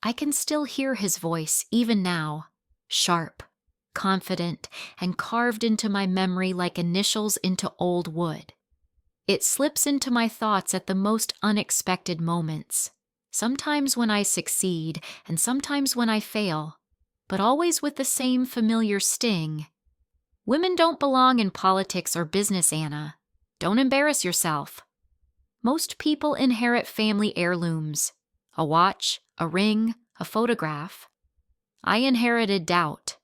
I can still hear his voice even now, sharp, confident, and carved into my memory like initials into old wood. It slips into my thoughts at the most unexpected moments, sometimes when I succeed and sometimes when I fail, but always with the same familiar sting. Women don't belong in politics or business, Anna. Don't embarrass yourself. Most people inherit family heirlooms, a watch, a ring, a photograph. I inherited doubt.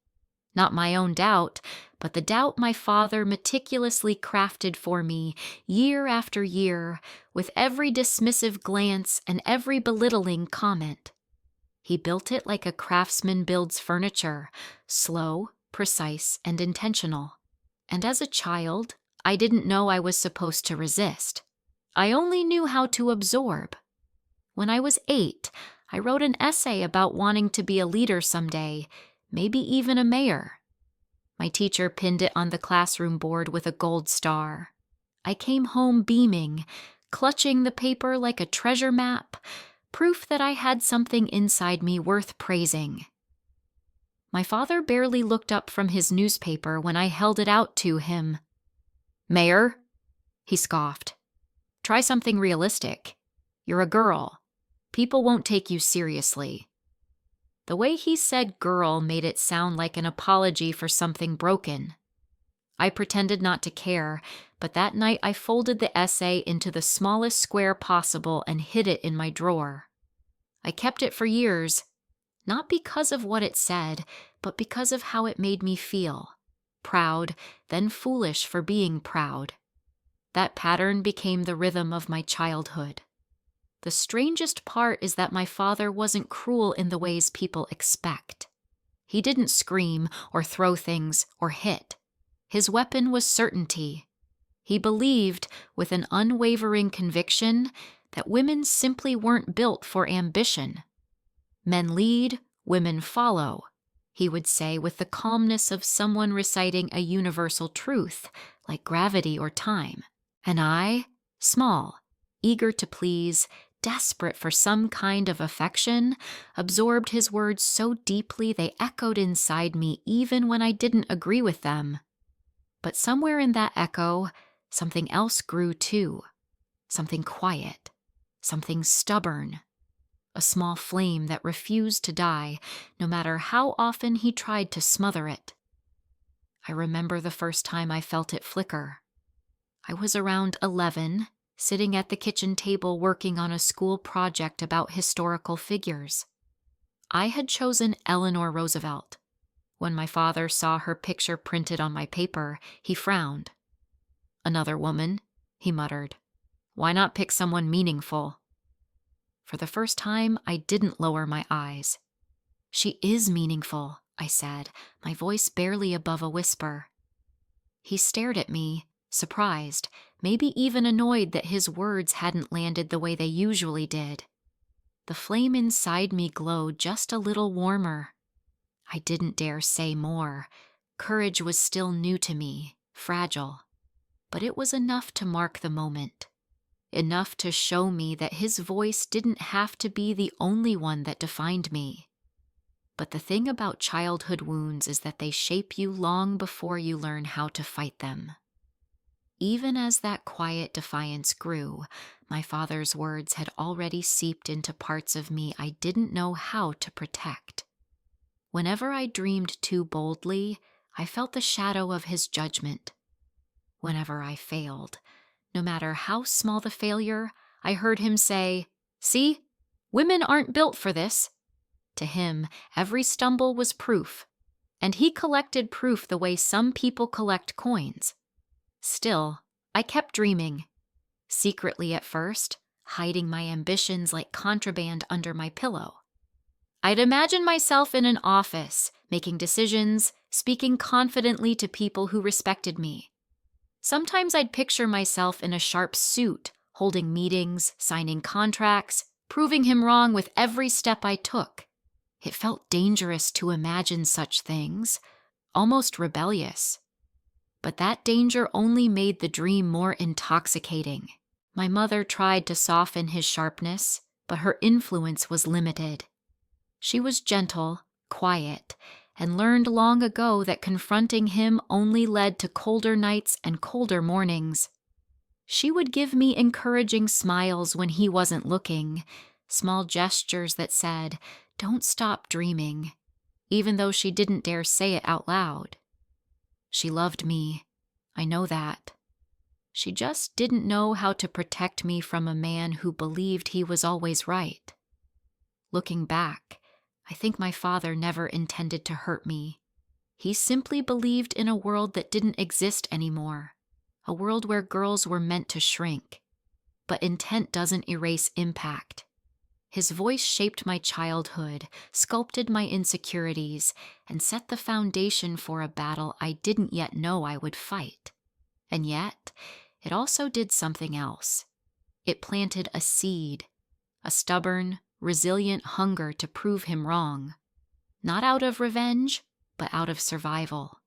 Not my own doubt, but the doubt my father meticulously crafted for me year after year, with every dismissive glance and every belittling comment. He built it like a craftsman builds furniture, slow, precise, and intentional. And as a child, I didn't know I was supposed to resist. I only knew how to absorb. When I was 8, I wrote an essay about wanting to be a leader someday, maybe even a mayor. My teacher pinned it on the classroom board with a gold star. I came home beaming, clutching the paper like a treasure map, proof that I had something inside me worth praising. My father barely looked up from his newspaper when I held it out to him. "Mayor?" he scoffed. "Try something realistic. You're a girl. People won't take you seriously." The way he said girl made it sound like an apology for something broken. I pretended not to care, but that night I folded the essay into the smallest square possible and hid it in my drawer. I kept it for years, not because of what it said, but because of how it made me feel. Proud, then foolish for being proud. That pattern became the rhythm of my childhood. The strangest part is that my father wasn't cruel in the ways people expect. He didn't scream or throw things or hit. His weapon was certainty. He believed, with an unwavering conviction, that women simply weren't built for ambition. Men lead, women follow, he would say with the calmness of someone reciting a universal truth, like gravity or time. And I, small, eager to please, desperate for some kind of affection, absorbed his words so deeply they echoed inside me even when I didn't agree with them. But somewhere in that echo, something else grew too. Something quiet, something stubborn. A small flame that refused to die, no matter how often he tried to smother it. I remember the first time I felt it flicker. I was around 11, sitting at the kitchen table working on a school project about historical figures. I had chosen Eleanor Roosevelt. When my father saw her picture printed on my paper, he frowned. "Another woman," he muttered. "Why not pick someone meaningful?" For the first time, I didn't lower my eyes. "She is meaningful," I said, my voice barely above a whisper. He stared at me, surprised, maybe even annoyed that his words hadn't landed the way they usually did. The flame inside me glowed just a little warmer. I didn't dare say more. Courage was still new to me, fragile. But it was enough to mark the moment. Enough to show me that his voice didn't have to be the only one that defined me. But the thing about childhood wounds is that they shape you long before you learn how to fight them. Even as that quiet defiance grew, my father's words had already seeped into parts of me I didn't know how to protect. Whenever I dreamed too boldly, I felt the shadow of his judgment. Whenever I failed, no matter how small the failure, I heard him say, "See, women aren't built for this." To him, every stumble was proof, and he collected proof the way some people collect coins. Still, I kept dreaming. Secretly at first, hiding my ambitions like contraband under my pillow. I'd imagine myself in an office, making decisions, speaking confidently to people who respected me. Sometimes I'd picture myself in a sharp suit, holding meetings, signing contracts, proving him wrong with every step I took. It felt dangerous to imagine such things, almost rebellious. But that danger only made the dream more intoxicating. My mother tried to soften his sharpness, but her influence was limited. She was gentle, quiet, and learned long ago that confronting him only led to colder nights and colder mornings. She would give me encouraging smiles when he wasn't looking, small gestures that said, "Don't stop dreaming," even though she didn't dare say it out loud. She loved me. I know that. She just didn't know how to protect me from a man who believed he was always right. Looking back, I think my father never intended to hurt me. He simply believed in a world that didn't exist anymore, a world where girls were meant to shrink. But intent doesn't erase impact. His voice shaped my childhood, sculpted my insecurities, and set the foundation for a battle I didn't yet know I would fight. And yet, it also did something else. It planted a seed, a stubborn, resilient hunger to prove him wrong. Not out of revenge, but out of survival.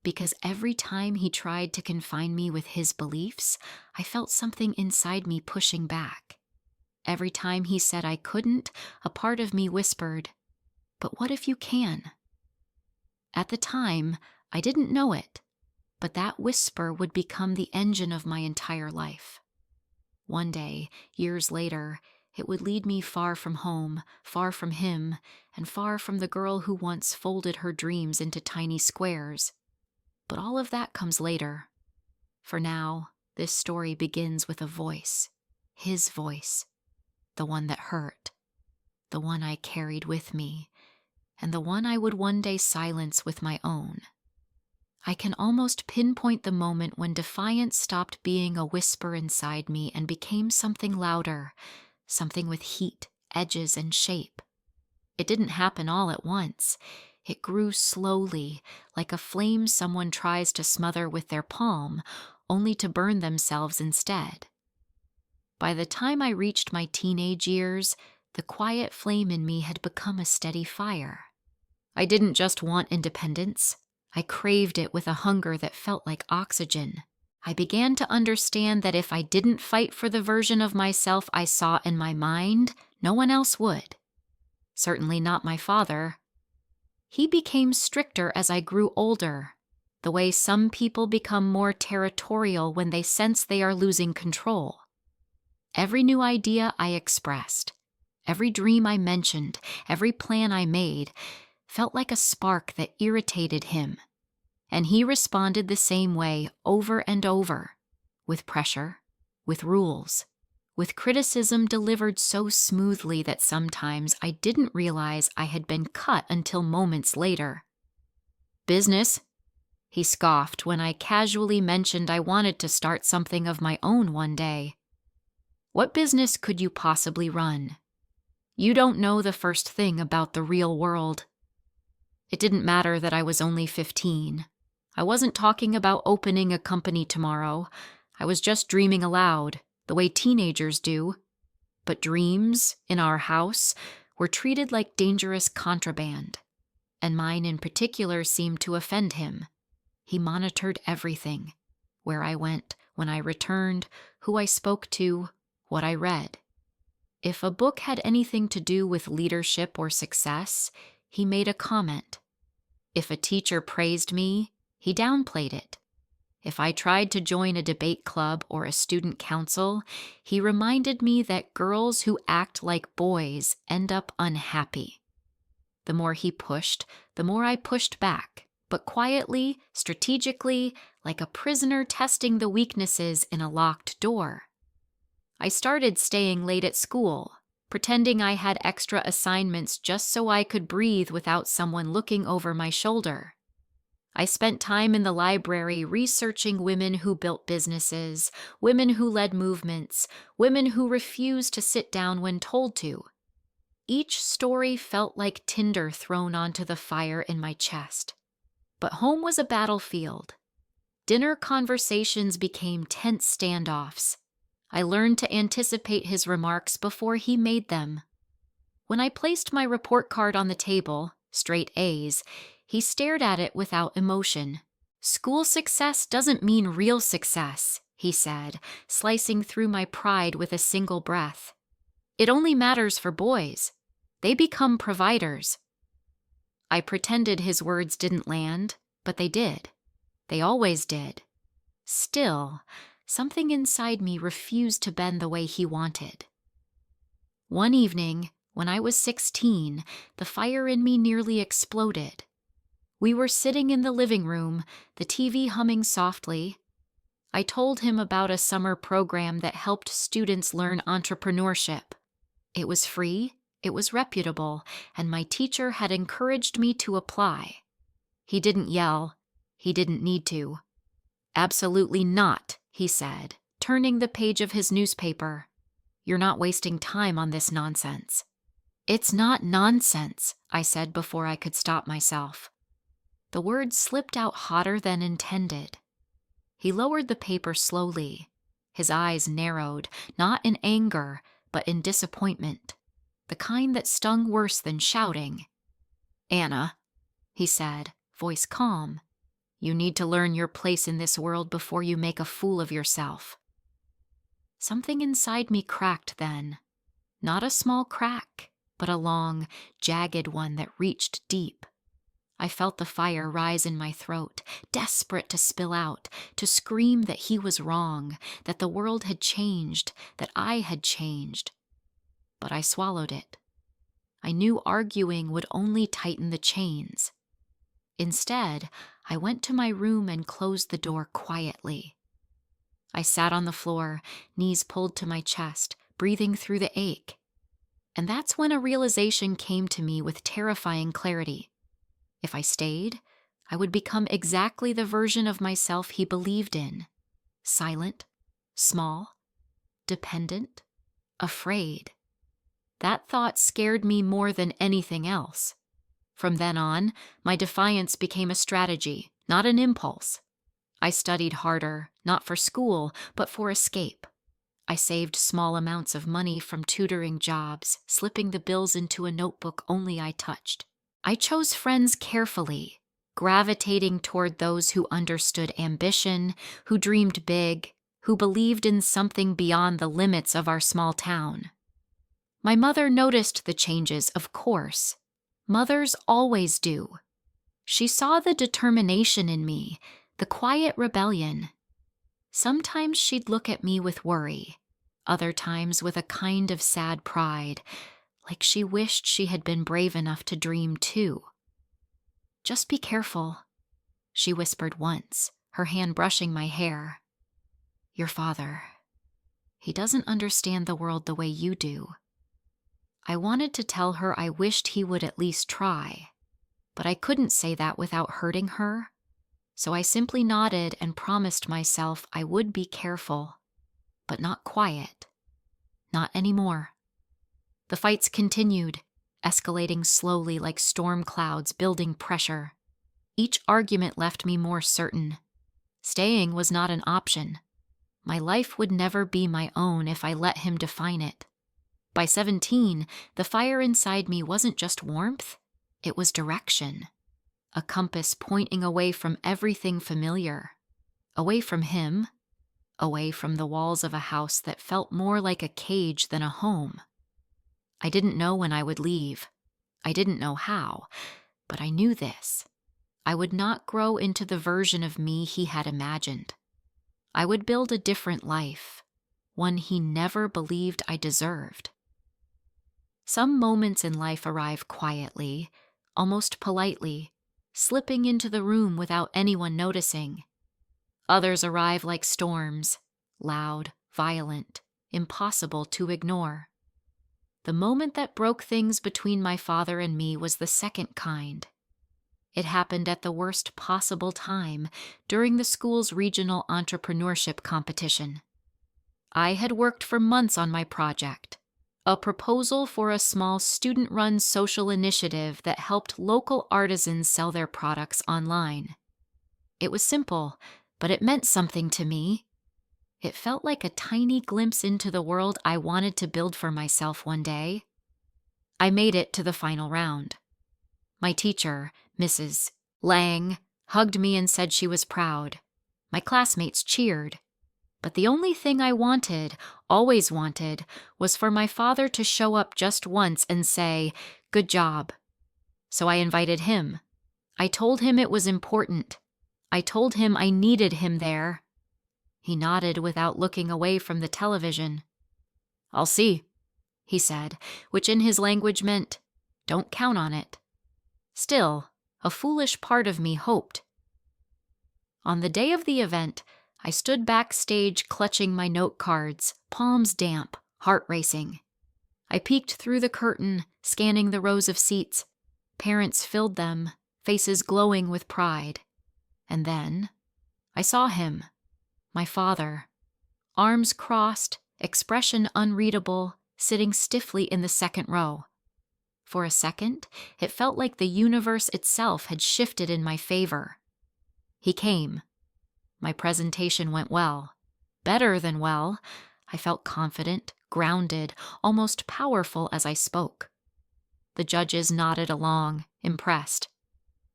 Because every time he tried to confine me with his beliefs, I felt something inside me pushing back. Every time he said I couldn't, a part of me whispered, "But what if you can?" At the time, I didn't know it, but that whisper would become the engine of my entire life. One day, years later, it would lead me far from home, far from him, and far from the girl who once folded her dreams into tiny squares. But all of that comes later. For now, this story begins with a voice, his voice, the one that hurt, the one I carried with me, and the one I would one day silence with my own. I can almost pinpoint the moment when defiance stopped being a whisper inside me and became something louder, something with heat, edges, and shape. It didn't happen all at once. It grew slowly, like a flame someone tries to smother with their palm, only to burn themselves instead. By the time I reached my teenage years, the quiet flame in me had become a steady fire. I didn't just want independence. I craved it with a hunger that felt like oxygen. I began to understand that if I didn't fight for the version of myself I saw in my mind, no one else would. Certainly not my father. He became stricter as I grew older, the way some people become more territorial when they sense they are losing control. Every new idea I expressed, every dream I mentioned, every plan I made, felt like a spark that irritated him. And he responded the same way over and over, with pressure, with rules, with criticism delivered so smoothly that sometimes I didn't realize I had been cut until moments later. "Business?" he scoffed when I casually mentioned I wanted to start something of my own one day. "What business could you possibly run? You don't know the first thing about the real world." It didn't matter that I was only 15. I wasn't talking about opening a company tomorrow. I was just dreaming aloud, the way teenagers do. But dreams, in our house, were treated like dangerous contraband, and mine in particular seemed to offend him. He monitored everything, where I went, when I returned, who I spoke to, what I read. If a book had anything to do with leadership or success, he made a comment. If a teacher praised me, he downplayed it. If I tried to join a debate club or a student council, he reminded me that girls who act like boys end up unhappy. The more he pushed, the more I pushed back, but quietly, strategically, like a prisoner testing the weaknesses in a locked door. I started staying late at school, pretending I had extra assignments just so I could breathe without someone looking over my shoulder. I spent time in the library researching women who built businesses, women who led movements, women who refused to sit down when told to. Each story felt like tinder thrown onto the fire in my chest. But home was a battlefield. Dinner conversations became tense standoffs. I learned to anticipate his remarks before he made them. When I placed my report card on the table, straight A's, he stared at it without emotion. "School success doesn't mean real success," he said, slicing through my pride with a single breath. "It only matters for boys. They become providers. I pretended his words didn't land, but they did. They always did. Still, something inside me refused to bend the way he wanted. One evening, when I was 16, the fire in me nearly exploded. We were sitting in the living room, the TV humming softly. I told him about a summer program that helped students learn entrepreneurship. It was free, it was reputable, and my teacher had encouraged me to apply. He didn't yell. He didn't need to. "Absolutely not," he said, turning the page of his newspaper. "You're not wasting time on this nonsense." "It's not nonsense," I said before I could stop myself. The words slipped out hotter than intended. He lowered the paper slowly. His eyes narrowed, not in anger, but in disappointment, the kind that stung worse than shouting. "Anna," he said, voice calm, "you need to learn your place in this world before you make a fool of yourself." Something inside me cracked then. Not a small crack, but a long, jagged one that reached deep. I felt the fire rise in my throat, desperate to spill out, to scream that he was wrong, that the world had changed, that I had changed. But I swallowed it. I knew arguing would only tighten the chains. Instead, I went to my room and closed the door quietly. I sat on the floor, knees pulled to my chest, breathing through the ache. And that's when a realization came to me with terrifying clarity. If I stayed, I would become exactly the version of myself he believed in. Silent, small, dependent, afraid. That thought scared me more than anything else. From then on, my defiance became a strategy, not an impulse. I studied harder, not for school, but for escape. I saved small amounts of money from tutoring jobs, slipping the bills into a notebook only I touched. I chose friends carefully, gravitating toward those who understood ambition, who dreamed big, who believed in something beyond the limits of our small town. My mother noticed the changes, of course. Mothers always do. She saw the determination in me, the quiet rebellion. Sometimes she'd look at me with worry, other times with a kind of sad pride, like she wished she had been brave enough to dream too. "Just be careful," she whispered once, her hand brushing my hair. "Your father, he doesn't understand the world the way you do." I wanted to tell her I wished he would at least try, but I couldn't say that without hurting her, so I simply nodded and promised myself I would be careful, but not quiet. Not anymore. The fights continued, escalating slowly like storm clouds, building pressure. Each argument left me more certain. Staying was not an option. My life would never be my own if I let him define it. By 17, the fire inside me wasn't just warmth, it was direction. A compass pointing away from everything familiar. Away from him, away from the walls of a house that felt more like a cage than a home. I didn't know when I would leave. I didn't know how, but I knew this. I would not grow into the version of me he had imagined. I would build a different life, one he never believed I deserved. Some moments in life arrive quietly, almost politely, slipping into the room without anyone noticing. Others arrive like storms, loud, violent, impossible to ignore. The moment that broke things between my father and me was the second kind. It happened at the worst possible time, during the school's regional entrepreneurship competition. I had worked for months on my project, a proposal for a small student-run social initiative that helped local artisans sell their products online. It was simple, but it meant something to me. It felt like a tiny glimpse into the world I wanted to build for myself one day. I made it to the final round. My teacher, Mrs. Lang, hugged me and said she was proud. My classmates cheered. But the only thing I wanted, always wanted, was for my father to show up just once and say, "Good job." So I invited him. I told him it was important. I told him I needed him there. He nodded without looking away from the television. "I'll see," he said, which in his language meant, "Don't count on it." Still, a foolish part of me hoped. On the day of the event, I stood backstage clutching my note cards, palms damp, heart racing. I peeked through the curtain, scanning the rows of seats. Parents filled them, faces glowing with pride. And then I saw him, my father, arms crossed, expression unreadable, sitting stiffly in the second row. For a second, it felt like the universe itself had shifted in my favor. He came. My presentation went well. Better than well. I felt confident, grounded, almost powerful as I spoke. The judges nodded along, impressed.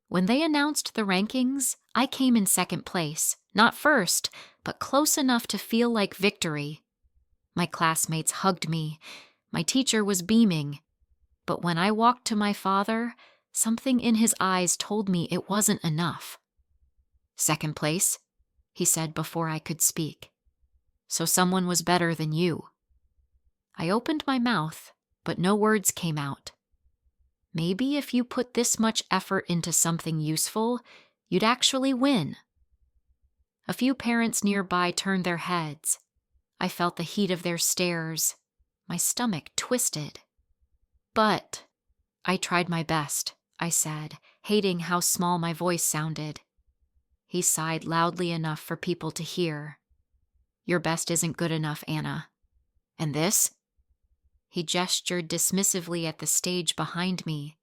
When they announced the rankings, I came in second place, not first, but close enough to feel like victory. My classmates hugged me. My teacher was beaming. But when I walked to my father, something in his eyes told me it wasn't enough. "Second place," he said before I could speak. "So someone was better than you." I opened my mouth, but no words came out. Maybe if you put this much effort into something useful, you'd actually win. A few parents nearby turned their heads. I felt the heat of their stares. My stomach twisted. "But I tried my best," I said, hating how small my voice sounded. He sighed loudly enough for people to hear. "Your best isn't good enough, Anna. And this?" He gestured dismissively at the stage behind me.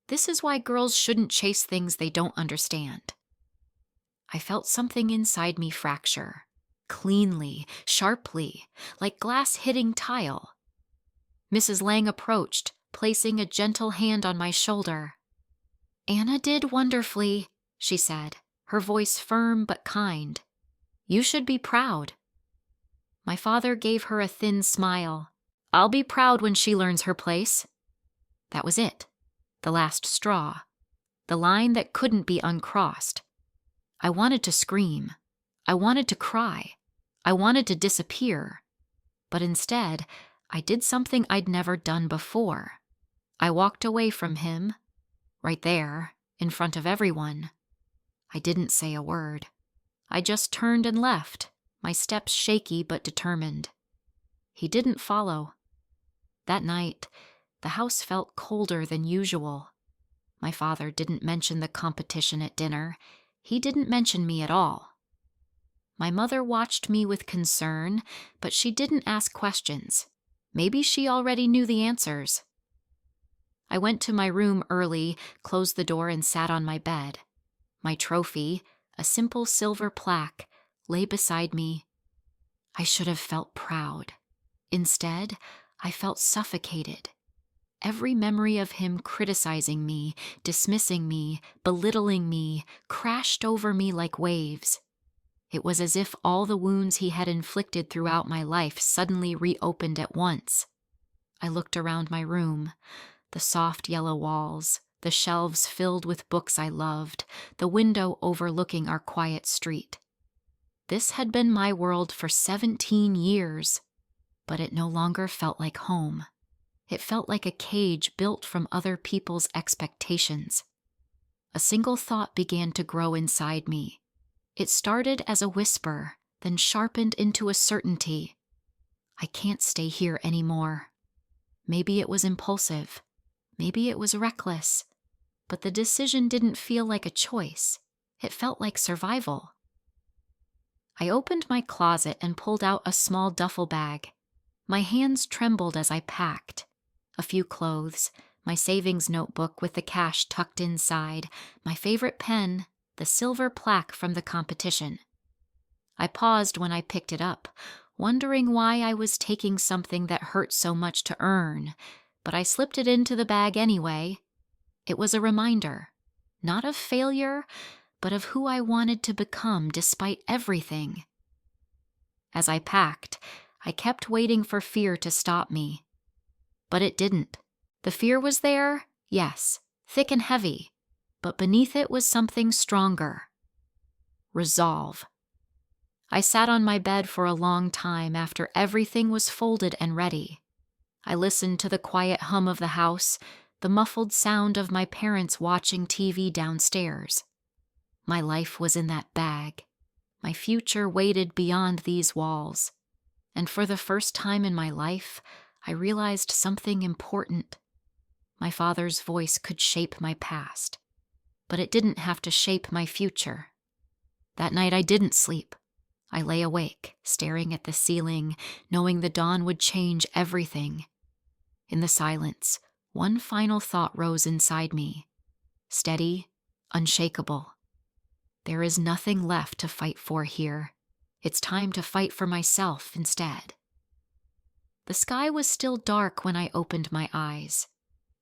"This is why girls shouldn't chase things they don't understand." I felt something inside me fracture, cleanly, sharply, like glass hitting tile. Mrs. Lang approached, placing a gentle hand on my shoulder. "Anna did wonderfully," she said, her voice firm but kind. "You should be proud." My father gave her a thin smile. "I'll be proud when she learns her place." That was it, the last straw, the line that couldn't be uncrossed. I wanted to scream. I wanted to cry. I wanted to disappear. But instead, I did something I'd never done before. I walked away from him, right there, in front of everyone. I didn't say a word. I just turned and left, my steps shaky but determined. He didn't follow. That night, the house felt colder than usual. My father didn't mention the competition at dinner. He didn't mention me at all. My mother watched me with concern, but she didn't ask questions. Maybe she already knew the answers. I went to my room early, closed the door, and sat on my bed. My trophy, a simple silver plaque, lay beside me. I should have felt proud. Instead, I felt suffocated. Every memory of him criticizing me, dismissing me, belittling me, crashed over me like waves. It was as if all the wounds he had inflicted throughout my life suddenly reopened at once. I looked around my room, the soft yellow walls, the shelves filled with books I loved, the window overlooking our quiet street. This had been my world for 17 years, but it no longer felt like home. It felt like a cage built from other people's expectations. A single thought began to grow inside me. It started as a whisper, then sharpened into a certainty. I can't stay here anymore. Maybe it was impulsive. Maybe it was reckless. But the decision didn't feel like a choice. It felt like survival. I opened my closet and pulled out a small duffel bag. My hands trembled as I packed. A few clothes, my savings notebook with the cash tucked inside, my favorite pen, the silver plaque from the competition. I paused when I picked it up, wondering why I was taking something that hurt so much to earn, but I slipped it into the bag anyway. It was a reminder, not of failure, but of who I wanted to become despite everything. As I packed, I kept waiting for fear to stop me. But it didn't. The fear was there, yes, thick and heavy, but beneath it was something stronger. Resolve. I sat on my bed for a long time after everything was folded and ready. I listened to the quiet hum of the house, the muffled sound of my parents watching TV downstairs. My life was in that bag. My future waited beyond these walls. And for the first time in my life, I realized something important. My father's voice could shape my past, but it didn't have to shape my future. That night I didn't sleep. I lay awake, staring at the ceiling, knowing the dawn would change everything. In the silence, one final thought rose inside me. Steady, unshakable. There is nothing left to fight for here. It's time to fight for myself instead. The sky was still dark when I opened my eyes.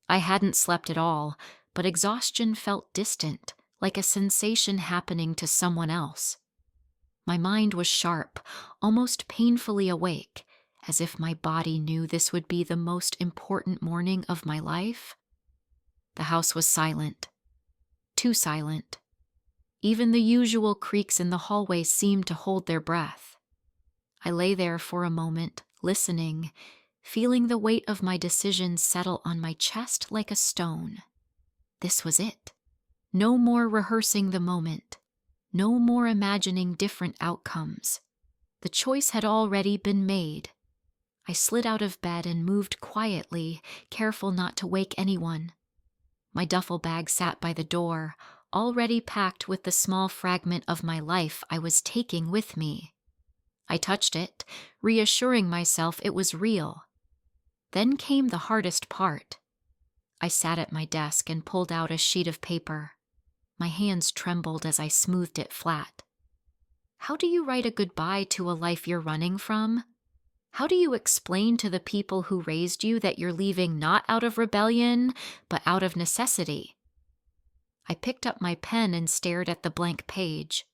I hadn't slept at all, but exhaustion felt distant, like a sensation happening to someone else. My mind was sharp, almost painfully awake, as if my body knew this would be the most important morning of my life. The house was silent. Too silent. Even the usual creaks in the hallway seemed to hold their breath. I lay there for a moment, listening, feeling the weight of my decisions settle on my chest like a stone. This was it. No more rehearsing the moment. No more imagining different outcomes. The choice had already been made. I slid out of bed and moved quietly, careful not to wake anyone. My duffel bag sat by the door, already packed with the small fragment of my life I was taking with me. I touched it, reassuring myself it was real. Then came the hardest part. I sat at my desk and pulled out a sheet of paper. My hands trembled as I smoothed it flat. How do you write a goodbye to a life you're running from? How do you explain to the people who raised you that you're leaving not out of rebellion, but out of necessity? I picked up my pen and stared at the blank page.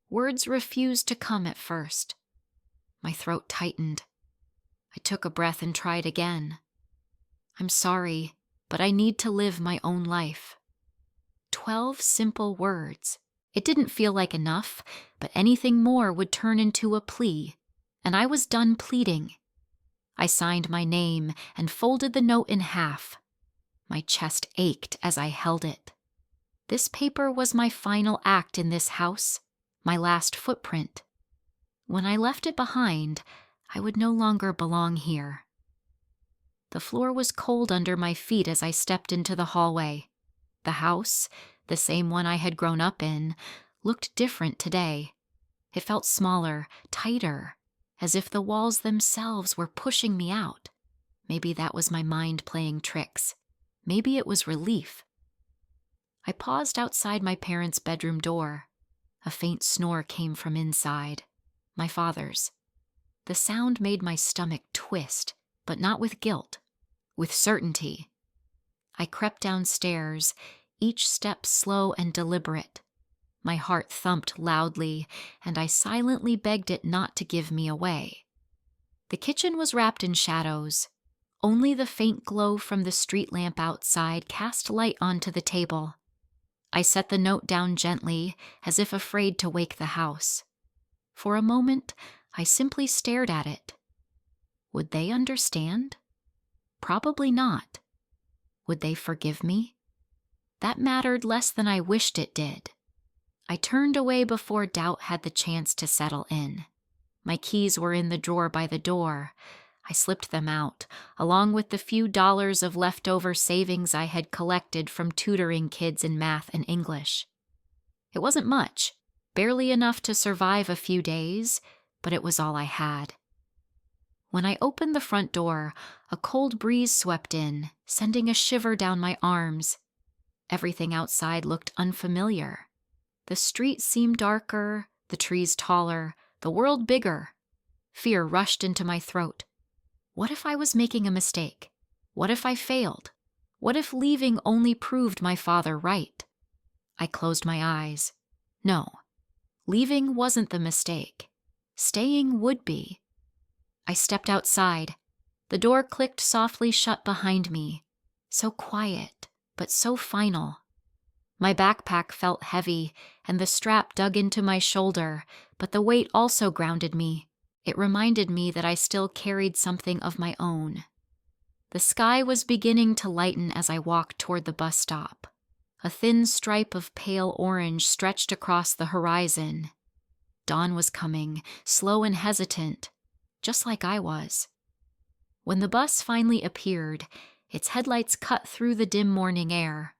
Words refused to come at first. My throat tightened. I took a breath and tried again. I'm sorry, but I need to live my own life. 12 simple words. It didn't feel like enough, but anything more would turn into a plea, and I was done pleading. I signed my name and folded the note in half. My chest ached as I held it. This paper was my final act in this house, my last footprint. When I left it behind, I would no longer belong here. The floor was cold under my feet as I stepped into the hallway. The house, the same one I had grown up in, looked different today. It felt smaller, tighter, as if the walls themselves were pushing me out. Maybe that was my mind playing tricks. Maybe it was relief. I paused outside my parents' bedroom door. A faint snore came from inside. My father's. The sound made my stomach twist, but not with guilt, with certainty. I crept downstairs, each step slow and deliberate. My heart thumped loudly, and I silently begged it not to give me away. The kitchen was wrapped in shadows. Only the faint glow from the street lamp outside cast light onto the table. I set the note down gently, as if afraid to wake the house. For a moment, I simply stared at it. Would they understand? Probably not. Would they forgive me? That mattered less than I wished it did. I turned away before doubt had the chance to settle in. My keys were in the drawer by the door. I slipped them out, along with the few dollars of leftover savings I had collected from tutoring kids in math and English. It wasn't much, barely enough to survive a few days, but it was all I had. When I opened the front door, a cold breeze swept in, sending a shiver down my arms. Everything outside looked unfamiliar. The street seemed darker, the trees taller, the world bigger. Fear rushed into my throat. What if I was making a mistake? What if I failed? What if leaving only proved my father right? I closed my eyes. No, leaving wasn't the mistake. staying would be. I stepped outside. The door clicked softly shut behind me. So quiet, but so final. My backpack felt heavy, and the strap dug into my shoulder, but the weight also grounded me. It reminded me that I still carried something of my own. The sky was beginning to lighten as I walked toward the bus stop. A thin stripe of pale orange stretched across the horizon. Dawn was coming, slow and hesitant, just like I was. When the bus finally appeared, its headlights cut through the dim morning air.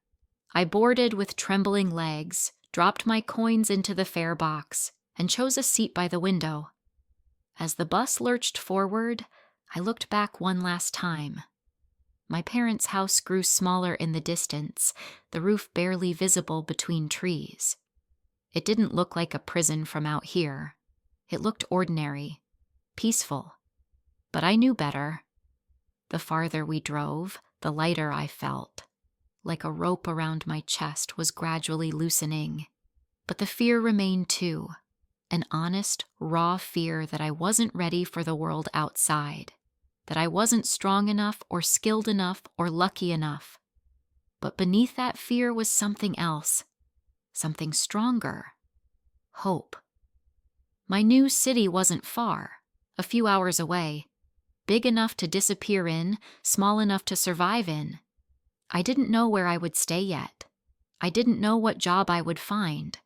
I boarded with trembling legs, dropped my coins into the fare box, and chose a seat by the window. As the bus lurched forward, I looked back one last time. My parents' house grew smaller in the distance, the roof barely visible between trees. It didn't look like a prison from out here. It looked ordinary, peaceful. But I knew better. The farther we drove, the lighter I felt. Like a rope around my chest was gradually loosening. But the fear remained too. An honest, raw fear that I wasn't ready for the world outside, that I wasn't strong enough or skilled enough or lucky enough. But beneath that fear was something else, something stronger. Hope. My new city wasn't far, a few hours away, big enough to disappear in, small enough to survive in. I didn't know where I would stay yet. I didn't know what job I would find.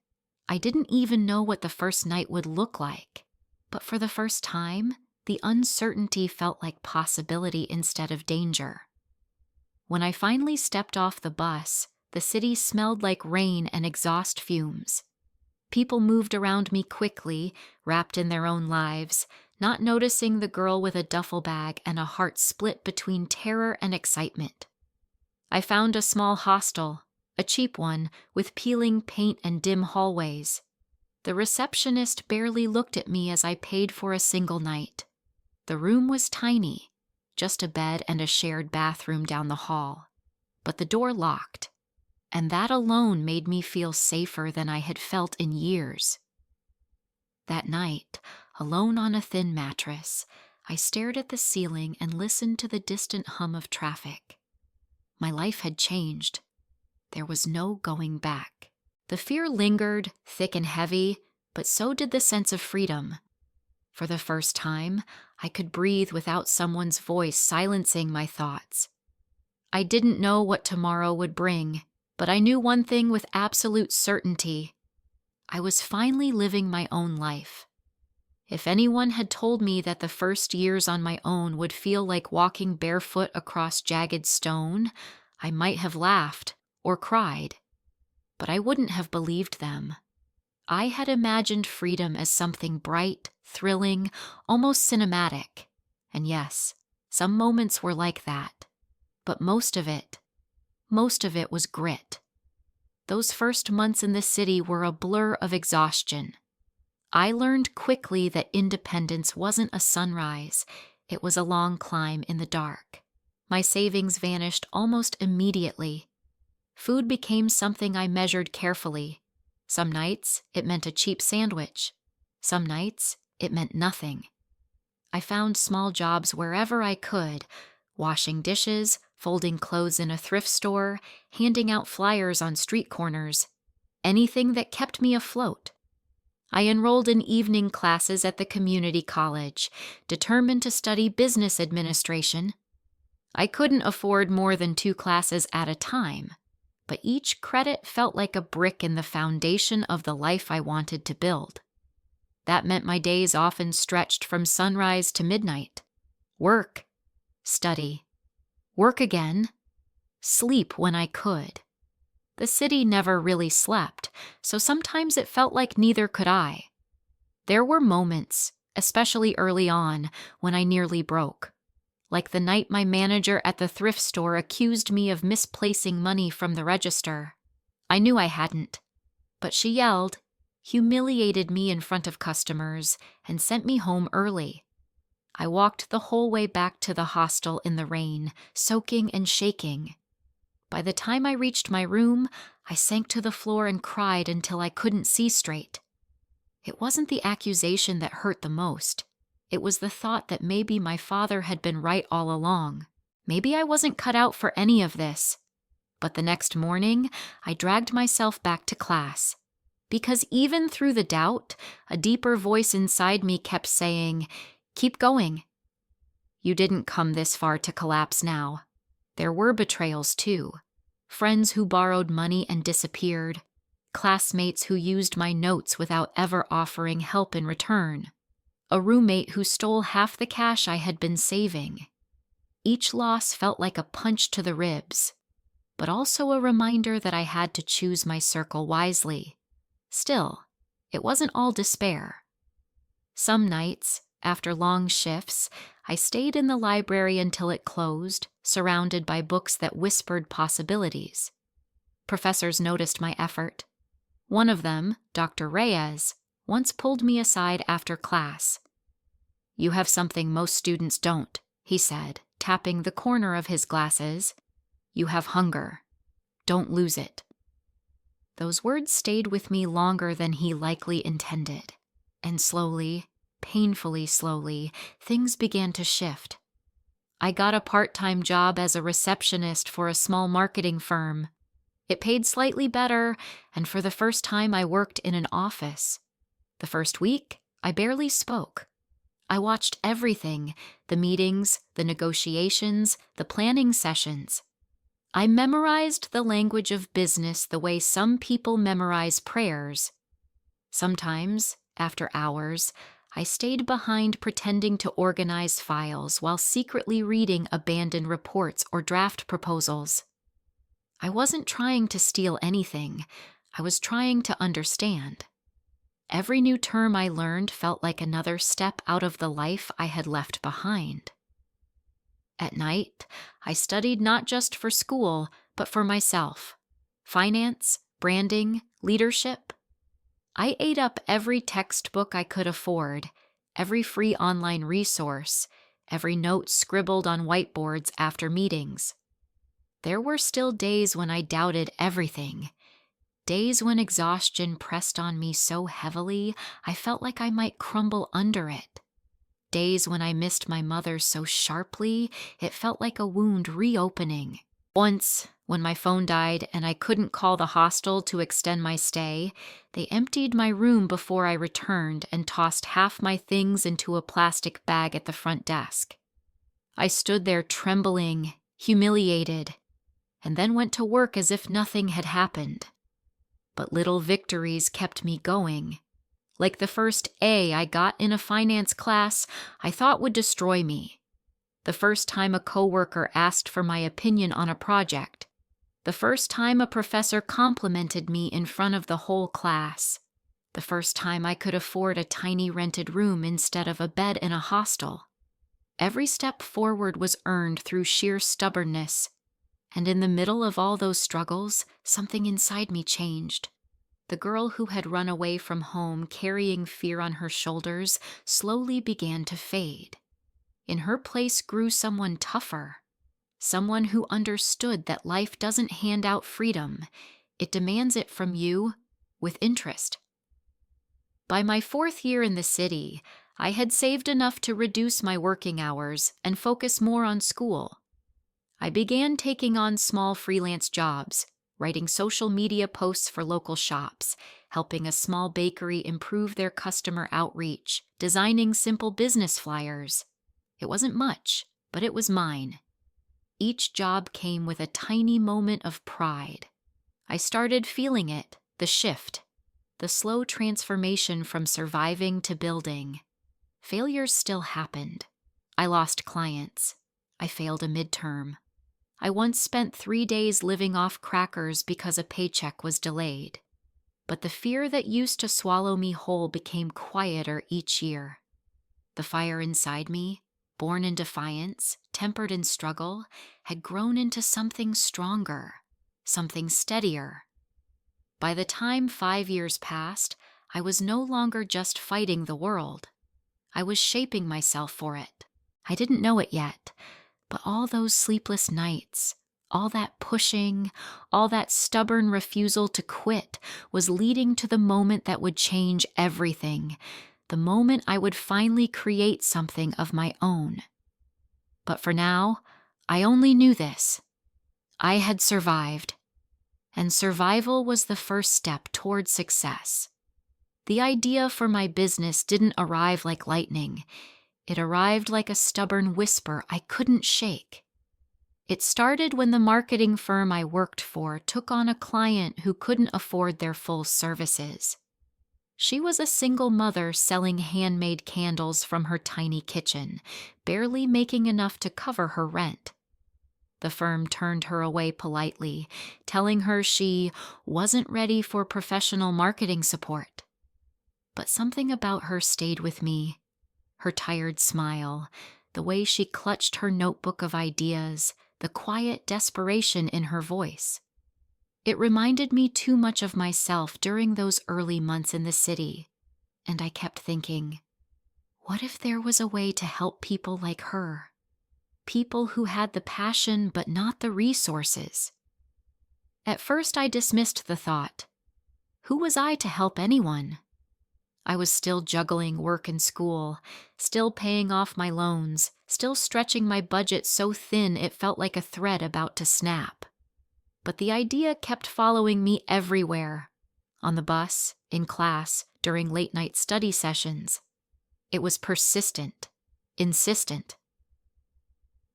I didn't even know what the first night would look like. But for the first time, the uncertainty felt like possibility instead of danger. When I finally stepped off the bus, the city smelled like rain and exhaust fumes. People moved around me quickly, wrapped in their own lives, not noticing the girl with a duffel bag and a heart split between terror and excitement. I found a small hostel, a cheap one, with peeling paint and dim hallways. The receptionist barely looked at me as I paid for a single night. The room was tiny, just a bed and a shared bathroom down the hall, but the door locked, and that alone made me feel safer than I had felt in years. That night, alone on a thin mattress, I stared at the ceiling and listened to the distant hum of traffic. My life had changed. There was no going back. The fear lingered, thick and heavy, but so did the sense of freedom. For the first time, I could breathe without someone's voice silencing my thoughts. I didn't know what tomorrow would bring, but I knew one thing with absolute certainty. I was finally living my own life. If anyone had told me that the first years on my own would feel like walking barefoot across jagged stone, I might have laughed or cried. But I wouldn't have believed them. I had imagined freedom as something bright, thrilling, almost cinematic. And yes, some moments were like that. But most of it was grit. Those first months in the city were a blur of exhaustion. I learned quickly that independence wasn't a sunrise. It was a long climb in the dark. My savings vanished almost immediately. Food became something I measured carefully. Some nights, it meant a cheap sandwich. Some nights, it meant nothing. I found small jobs wherever I could, washing dishes, folding clothes in a thrift store, handing out flyers on street corners. Anything that kept me afloat. I enrolled in evening classes at the community college, determined to study business administration. I couldn't afford more than 2 classes at a time, but each credit felt like a brick in the foundation of the life I wanted to build. That meant my days often stretched from sunrise to midnight. Work, study, work again, sleep when I could. The city never really slept, so sometimes it felt like neither could I. There were moments, especially early on, when I nearly broke. Like the night my manager at the thrift store accused me of misplacing money from the register. I knew I hadn't, but she yelled, humiliated me in front of customers, and sent me home early. I walked the whole way back to the hostel in the rain, soaking and shaking. By the time I reached my room, I sank to the floor and cried until I couldn't see straight. It wasn't the accusation that hurt the most. It was the thought that maybe my father had been right all along. Maybe I wasn't cut out for any of this. But the next morning, I dragged myself back to class. Because even through the doubt, a deeper voice inside me kept saying, "Keep going." You didn't come this far to collapse now. There were betrayals too. Friends who borrowed money and disappeared. Classmates who used my notes without ever offering help in return. A roommate who stole half the cash I had been saving. Each loss felt like a punch to the ribs, but also a reminder that I had to choose my circle wisely. Still, it wasn't all despair. Some nights, after long shifts, I stayed in the library until it closed, surrounded by books that whispered possibilities. Professors noticed my effort. One of them, Dr. Reyes, once pulled me aside after class. "You have something most students don't," he said, tapping the corner of his glasses. "You have hunger. Don't lose it." Those words stayed with me longer than he likely intended, and slowly, painfully slowly, things began to shift. I got a part-time job as a receptionist for a small marketing firm. It paid slightly better, and for the first time I worked in an office. The first week, I barely spoke. I watched everything, the meetings, the negotiations, the planning sessions. I memorized the language of business the way some people memorize prayers. Sometimes, after hours, I stayed behind pretending to organize files while secretly reading abandoned reports or draft proposals. I wasn't trying to steal anything. I was trying to understand. Every new term I learned felt like another step out of the life I had left behind. At night, I studied not just for school, but for myself. Finance, branding, leadership. I ate up every textbook I could afford, every free online resource, every note scribbled on whiteboards after meetings. There were still days when I doubted everything. Days when exhaustion pressed on me so heavily I felt like I might crumble under it. Days when I missed my mother so sharply it felt like a wound reopening. Once, when my phone died and I couldn't call the hostel to extend my stay, they emptied my room before I returned and tossed half my things into a plastic bag at the front desk. I stood there trembling, humiliated, and then went to work as if nothing had happened. But little victories kept me going. Like the first A I got in a finance class I thought would destroy me. The first time a coworker asked for my opinion on a project. The first time a professor complimented me in front of the whole class. The first time I could afford a tiny rented room instead of a bed in a hostel. Every step forward was earned through sheer stubbornness. And in the middle of all those struggles, something inside me changed. The girl who had run away from home carrying fear on her shoulders slowly began to fade. In her place grew someone tougher, someone who understood that life doesn't hand out freedom, it demands it from you with interest. By my 4th year in the city, I had saved enough to reduce my working hours and focus more on school. I began taking on small freelance jobs, writing social media posts for local shops, helping a small bakery improve their customer outreach, designing simple business flyers. It wasn't much, but it was mine. Each job came with a tiny moment of pride. I started feeling it, the shift, the slow transformation from surviving to building. Failures still happened. I lost clients. I failed a midterm. I once spent 3 days living off crackers because a paycheck was delayed. But the fear that used to swallow me whole became quieter each year. The fire inside me, born in defiance, tempered in struggle, had grown into something stronger, something steadier. By the time 5 years passed, I was no longer just fighting the world. I was shaping myself for it. I didn't know it yet, but all those sleepless nights, all that pushing, all that stubborn refusal to quit was leading to the moment that would change everything, the moment I would finally create something of my own. But for now, I only knew this. I had survived, and survival was the first step toward success. The idea for my business didn't arrive like lightning. It arrived like a stubborn whisper I couldn't shake. It started when the marketing firm I worked for took on a client who couldn't afford their full services. She was a single mother selling handmade candles from her tiny kitchen, barely making enough to cover her rent. The firm turned her away politely, telling her she wasn't ready for professional marketing support. But something about her stayed with me. Her tired smile, the way she clutched her notebook of ideas, the quiet desperation in her voice. It reminded me too much of myself during those early months in the city, and I kept thinking, what if there was a way to help people like her? People who had the passion but not the resources. At first I dismissed the thought. Who was I to help anyone? I was still juggling work and school, still paying off my loans, still stretching my budget so thin it felt like a thread about to snap. But the idea kept following me everywhere. On the bus, in class, during late-night study sessions. It was persistent, insistent.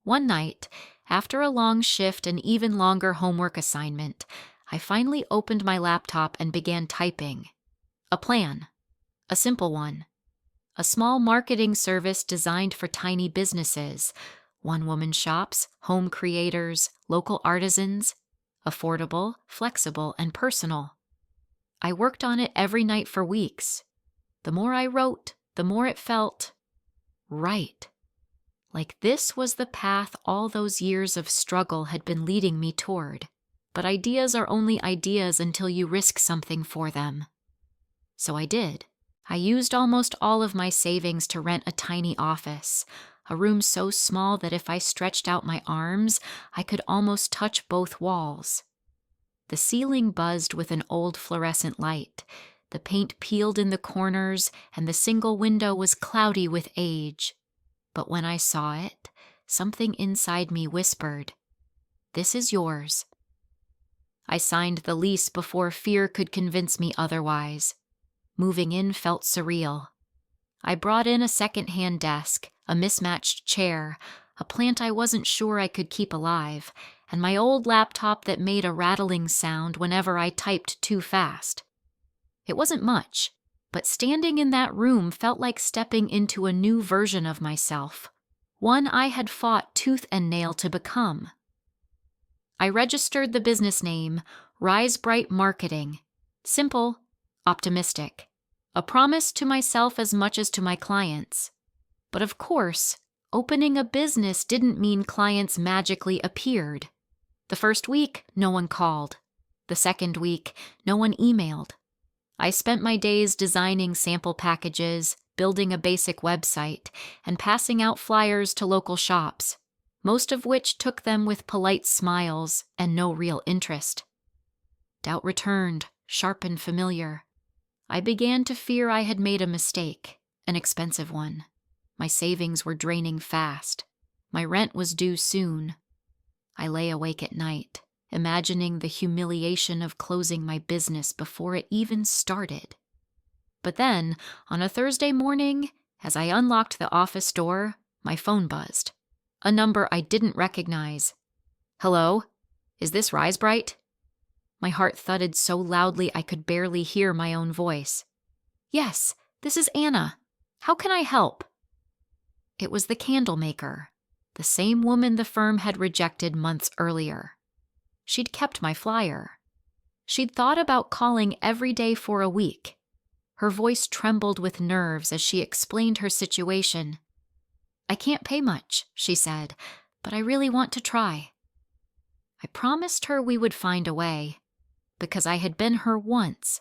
One night, after a long shift and even longer homework assignment, I finally opened my laptop and began typing. A plan. A simple one. A small marketing service designed for tiny businesses, one-woman shops, home creators, local artisans. Affordable, flexible, and personal. I worked on it every night for weeks. The more I wrote, the more it felt right. Like this was the path all those years of struggle had been leading me toward. But ideas are only ideas until you risk something for them. So I did. I used almost all of my savings to rent a tiny office, a room so small that if I stretched out my arms, I could almost touch both walls. The ceiling buzzed with an old fluorescent light. The paint peeled in the corners, and the single window was cloudy with age. But when I saw it, something inside me whispered, "This is yours." I signed the lease before fear could convince me otherwise. Moving in felt surreal. I brought in a second-hand desk, a mismatched chair, a plant I wasn't sure I could keep alive, and my old laptop that made a rattling sound whenever I typed too fast. It wasn't much, but standing in that room felt like stepping into a new version of myself, one I had fought tooth and nail to become. I registered the business name, Rise Bright Marketing. Simple, optimistic. A promise to myself as much as to my clients. But of course, opening a business didn't mean clients magically appeared. The first week, no one called. The second week, no one emailed. I spent my days designing sample packages, building a basic website, and passing out flyers to local shops, most of which took them with polite smiles and no real interest. Doubt returned, sharp and familiar. I began to fear I had made a mistake, an expensive one. My savings were draining fast. My rent was due soon. I lay awake at night, imagining the humiliation of closing my business before it even started. But then, on a Thursday morning, as I unlocked the office door, my phone buzzed. A number I didn't recognize. "Hello? Is this RiseBright?" My heart thudded so loudly I could barely hear my own voice. "Yes, this is Anna. How can I help?" It was the candle maker, the same woman the firm had rejected months earlier. She'd kept my flyer. She'd thought about calling every day for a week. Her voice trembled with nerves as she explained her situation. "I can't pay much," she said, "but I really want to try." I promised her we would find a way, because I had been her once.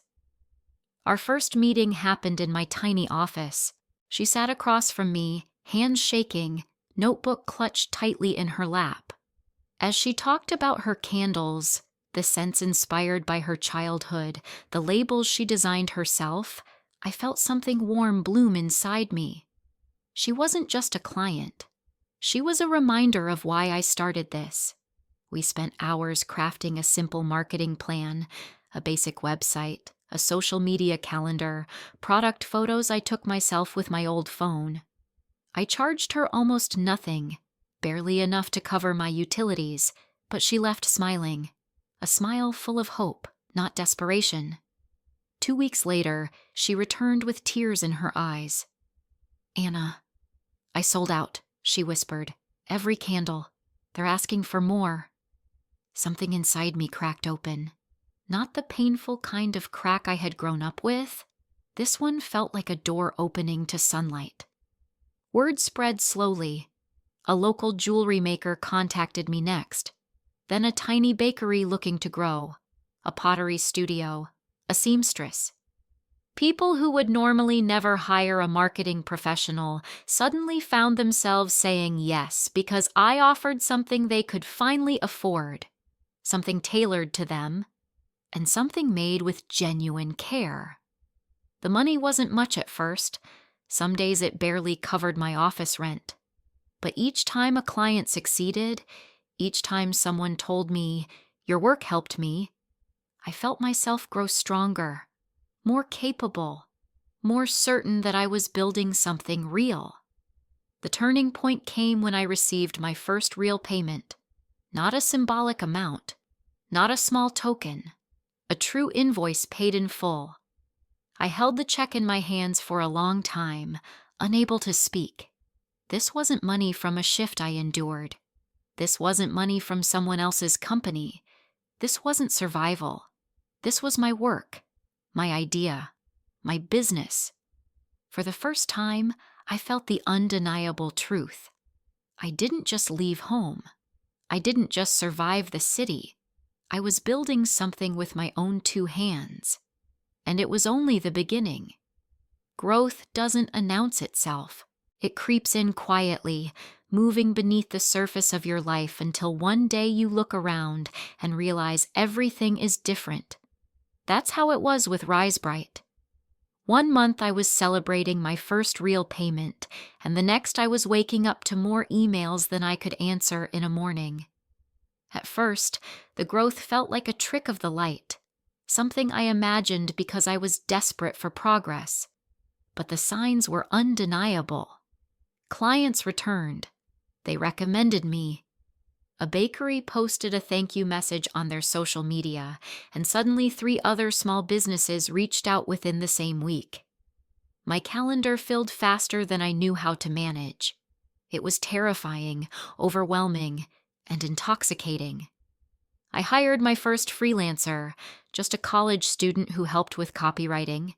Our first meeting happened in my tiny office. She sat across from me, hands shaking, notebook clutched tightly in her lap. As she talked about her candles, the scents inspired by her childhood, the labels she designed herself, I felt something warm bloom inside me. She wasn't just a client. She was a reminder of why I started this. We spent hours crafting a simple marketing plan, a basic website, a social media calendar, product photos I took myself with my old phone. I charged her almost nothing, barely enough to cover my utilities, but she left smiling, a smile full of hope, not desperation. 2 weeks later, she returned with tears in her eyes. "Anna, I sold out," she whispered. "Every candle. They're asking for more." Something inside me cracked open. Not the painful kind of crack I had grown up with. This one felt like a door opening to sunlight. Word spread slowly. A local jewelry maker contacted me next. Then a tiny bakery looking to grow. A pottery studio. A seamstress. People who would normally never hire a marketing professional suddenly found themselves saying yes because I offered something they could finally afford, something tailored to them, and something made with genuine care. The money wasn't much at first. Some days it barely covered my office rent. But each time a client succeeded, each time someone told me, "Your work helped me," I felt myself grow stronger, more capable, more certain that I was building something real. The turning point came when I received my first real payment. Not a symbolic amount, not a small token, a true invoice paid in full. I held the check in my hands for a long time, unable to speak. This wasn't money from a shift I endured. This wasn't money from someone else's company. This wasn't survival. This was my work, my idea, my business. For the first time, I felt the undeniable truth. I didn't just leave home. I didn't just survive the city. I was building something with my own 2 hands. And it was only the beginning. Growth doesn't announce itself. It creeps in quietly, moving beneath the surface of your life until one day you look around and realize everything is different. That's how it was with RiseBright. 1 month I was celebrating my first real payment, and the next I was waking up to more emails than I could answer in a morning. At first, the growth felt like a trick of the light, something I imagined because I was desperate for progress. But the signs were undeniable. Clients returned. They recommended me. A bakery posted a thank you message on their social media, and suddenly 3 other small businesses reached out within the same week. My calendar filled faster than I knew how to manage. It was terrifying, overwhelming, and intoxicating. I hired my first freelancer, just a college student who helped with copywriting,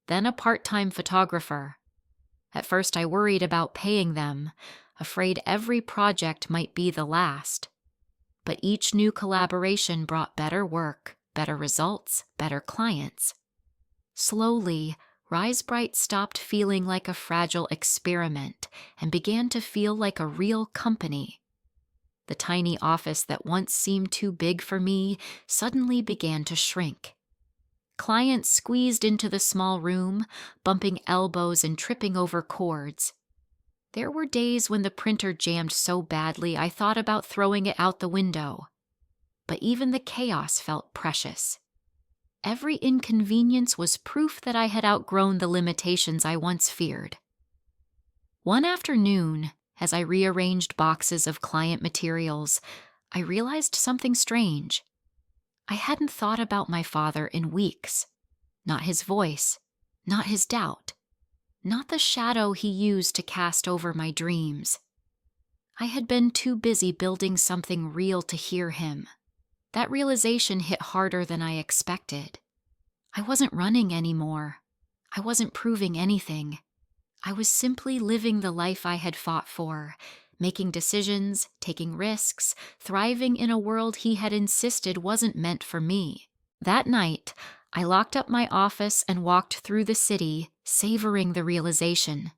then a part-time photographer. At first I worried about paying them, afraid every project might be the last. But each new collaboration brought better work, better results, better clients. Slowly, RiseBright stopped feeling like a fragile experiment and began to feel like a real company. The tiny office that once seemed too big for me suddenly began to shrink. Clients squeezed into the small room, bumping elbows and tripping over cords. There were days when the printer jammed so badly I thought about throwing it out the window. But even the chaos felt precious. Every inconvenience was proof that I had outgrown the limitations I once feared. One afternoon, as I rearranged boxes of client materials, I realized something strange. I hadn't thought about my father in weeks. Not his voice, not his doubt, not the shadow he used to cast over my dreams. I had been too busy building something real to hear him. That realization hit harder than I expected. I wasn't running anymore. I wasn't proving anything. I was simply living the life I had fought for, making decisions, taking risks, thriving in a world he had insisted wasn't meant for me. That night, I locked up my office and walked through the city, savoring the realization.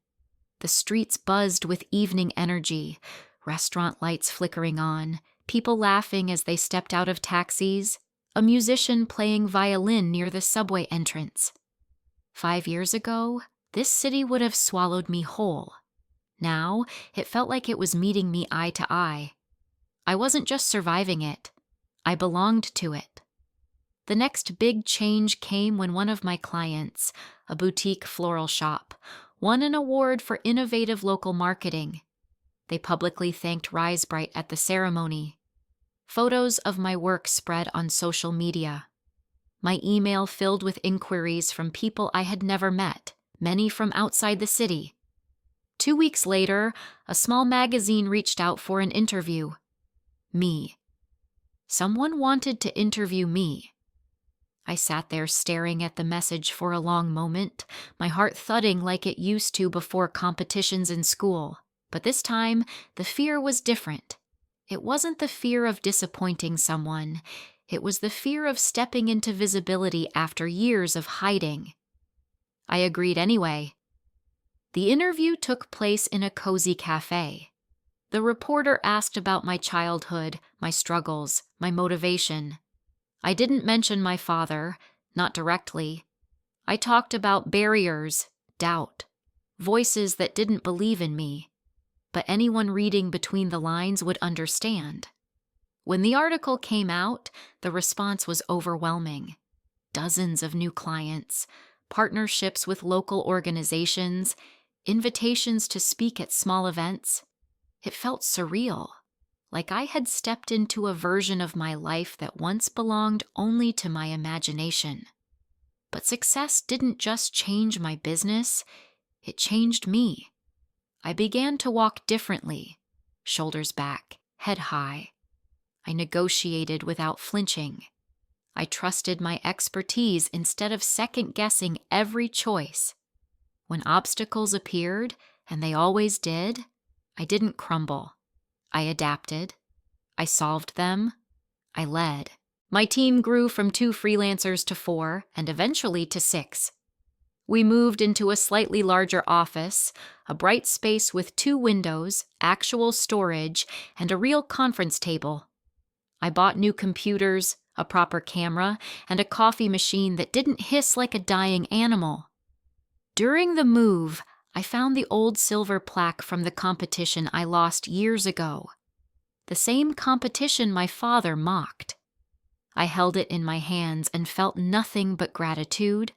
The streets buzzed with evening energy, restaurant lights flickering on, People laughing as they stepped out of taxis, a musician playing violin near the subway entrance. 5 years ago, this city would have swallowed me whole. Now, it felt like it was meeting me eye to eye. I wasn't just surviving it. I belonged to it. The next big change came when one of my clients, a boutique floral shop, won an award for innovative local marketing. They publicly thanked RiseBright at the ceremony. Photos of my work spread on social media. My email filled with inquiries from people I had never met, many from outside the city. 2 weeks later, a small magazine reached out for an interview. Me. Someone wanted to interview me. I sat there staring at the message for a long moment, my heart thudding like it used to before competitions in school. But this time, the fear was different. It wasn't the fear of disappointing someone. It was the fear of stepping into visibility after years of hiding. I agreed anyway. The interview took place in a cozy cafe. The reporter asked about my childhood, my struggles, my motivation. I didn't mention my father, not directly. I talked about barriers, doubt, voices that didn't believe in me. But anyone reading between the lines would understand. When the article came out, the response was overwhelming. Dozens of new clients, partnerships with local organizations, invitations to speak at small events. It felt surreal, like I had stepped into a version of my life that once belonged only to my imagination. But success didn't just change my business, it changed me. I began to walk differently, shoulders back, head high. I negotiated without flinching. I trusted my expertise instead of second-guessing every choice. When obstacles appeared, and they always did, I didn't crumble. I adapted. I solved them. I led. My team grew from 2 freelancers to 4, and eventually to 6. We moved into a slightly larger office, a bright space with 2 windows, actual storage, and a real conference table. I bought new computers, a proper camera, and a coffee machine that didn't hiss like a dying animal. During the move, I found the old silver plaque from the competition I lost years ago. The same competition my father mocked. I held it in my hands and felt nothing but gratitude.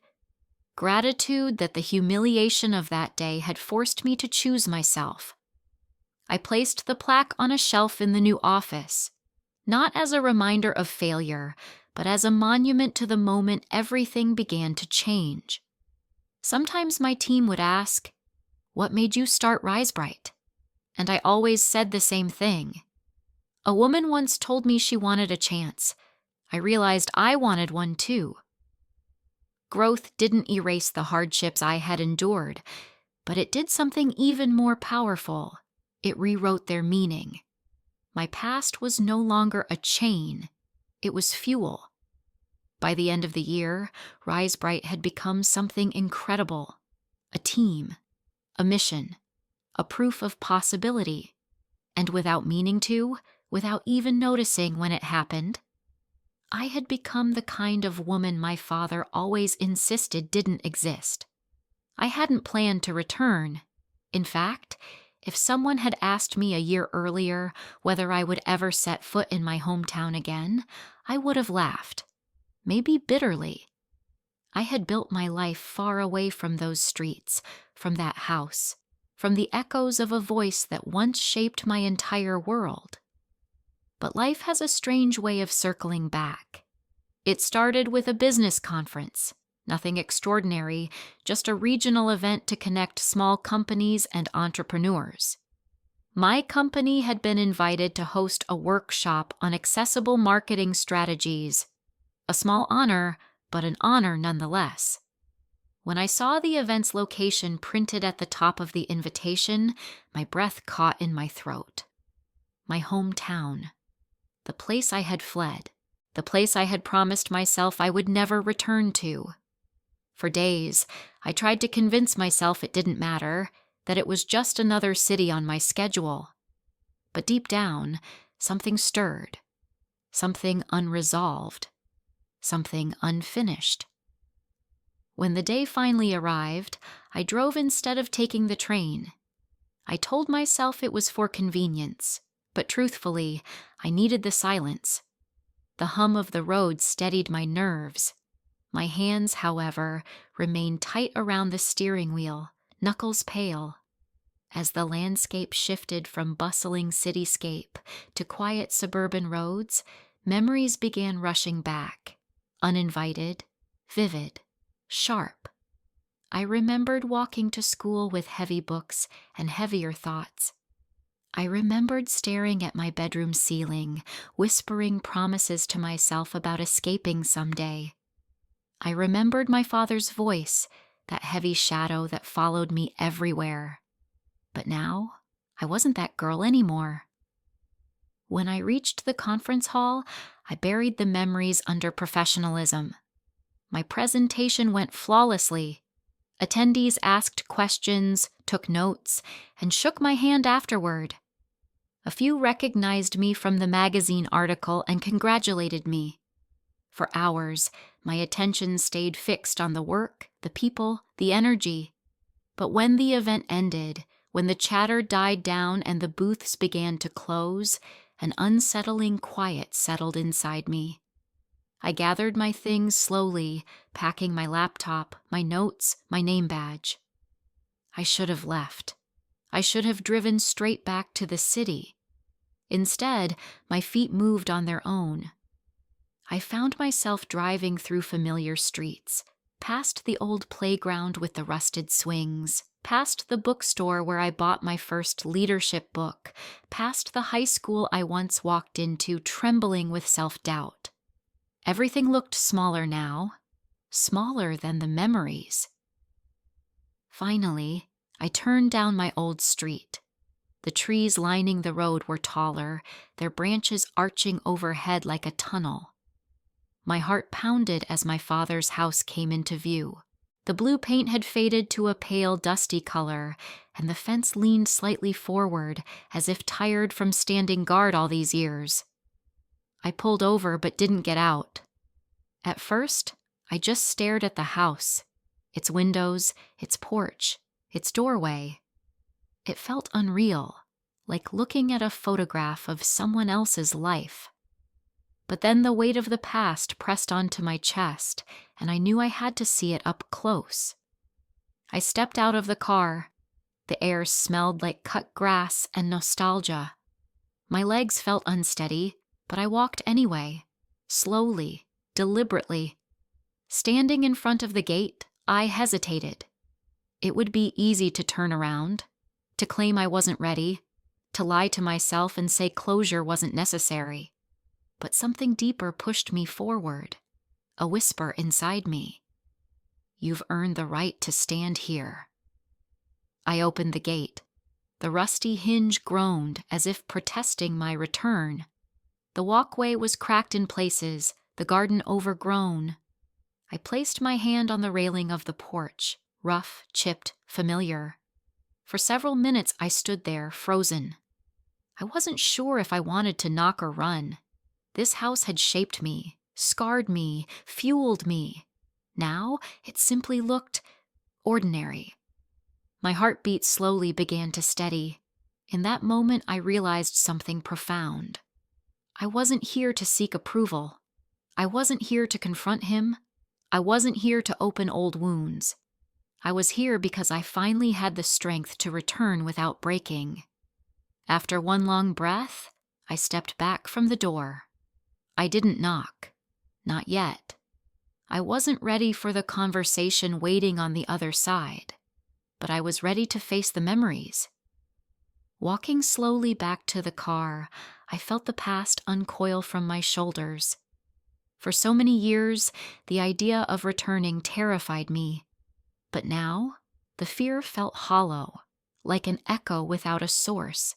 Gratitude that the humiliation of that day had forced me to choose myself. I placed the plaque on a shelf in the new office, not as a reminder of failure, but as a monument to the moment everything began to change. Sometimes my team would ask, "What made you start RiseBright?" And I always said the same thing. A woman once told me she wanted a chance. I realized I wanted one too. Growth didn't erase the hardships I had endured, but it did something even more powerful. It rewrote their meaning. My past was no longer a chain. It was fuel. By the end of the year, RiseBright had become something incredible. A team, a mission, a proof of possibility. And without meaning to, without even noticing when it happened, I had become the kind of woman my father always insisted didn't exist. I hadn't planned to return. In fact, if someone had asked me a year earlier whether I would ever set foot in my hometown again, I would have laughed, maybe bitterly. I had built my life far away from those streets, from that house, from the echoes of a voice that once shaped my entire world. But life has a strange way of circling back. It started with a business conference, nothing extraordinary, just a regional event to connect small companies and entrepreneurs. My company had been invited to host a workshop on accessible marketing strategies. A small honor, but an honor nonetheless. When I saw the event's location printed at the top of the invitation, my breath caught in my throat. My hometown. The place I had fled, the place I had promised myself I would never return to. For days, I tried to convince myself it didn't matter, that it was just another city on my schedule. But deep down, something stirred, something unresolved, something unfinished. When the day finally arrived, I drove instead of taking the train. I told myself it was for convenience, but truthfully, I needed the silence. The hum of the road steadied my nerves. My hands, however, remained tight around the steering wheel, knuckles pale. As the landscape shifted from bustling cityscape to quiet suburban roads, memories began rushing back, uninvited, vivid, sharp. I remembered walking to school with heavy books and heavier thoughts. I remembered staring at my bedroom ceiling, whispering promises to myself about escaping someday. I remembered my father's voice, that heavy shadow that followed me everywhere. But now, I wasn't that girl anymore. When I reached the conference hall, I buried the memories under professionalism. My presentation went flawlessly. Attendees asked questions, took notes, and shook my hand afterward. A few recognized me from the magazine article and congratulated me. For hours, my attention stayed fixed on the work, the people, the energy. But when the event ended, when the chatter died down and the booths began to close, an unsettling quiet settled inside me. I gathered my things slowly, packing my laptop, my notes, my name badge. I should have left. I should have driven straight back to the city. Instead, my feet moved on their own. I found myself driving through familiar streets, past the old playground with the rusted swings, past the bookstore where I bought my first leadership book, past the high school I once walked into, trembling with self-doubt. Everything looked smaller now, smaller than the memories. Finally, I turned down my old street. The trees lining the road were taller, their branches arching overhead like a tunnel. My heart pounded as my father's house came into view. The blue paint had faded to a pale, dusty color, and the fence leaned slightly forward, as if tired from standing guard all these years. I pulled over but didn't get out. At first, I just stared at the house, its windows, its porch, its doorway. It felt unreal, like looking at a photograph of someone else's life. But then the weight of the past pressed onto my chest, and I knew I had to see it up close. I stepped out of the car. The air smelled like cut grass and nostalgia. My legs felt unsteady, but I walked anyway, slowly, deliberately. Standing in front of the gate, I hesitated. It would be easy to turn around, to claim I wasn't ready, to lie to myself and say closure wasn't necessary. But something deeper pushed me forward, a whisper inside me. You've earned the right to stand here. I opened the gate. The rusty hinge groaned as if protesting my return. The walkway was cracked in places, the garden overgrown. I placed my hand on the railing of the porch, rough, chipped, familiar. For several minutes I stood there, frozen. I wasn't sure if I wanted to knock or run. This house had shaped me, scarred me, fueled me. Now it simply looked ordinary. My heartbeat slowly began to steady. In that moment I realized something profound. I wasn't here to seek approval. I wasn't here to confront him. I wasn't here to open old wounds. I was here because I finally had the strength to return without breaking. After one long breath, I stepped back from the door. I didn't knock. Not yet. I wasn't ready for the conversation waiting on the other side, but I was ready to face the memories. Walking slowly back to the car, I felt the past uncoil from my shoulders. For so many years, the idea of returning terrified me. But now, the fear felt hollow, like an echo without a source.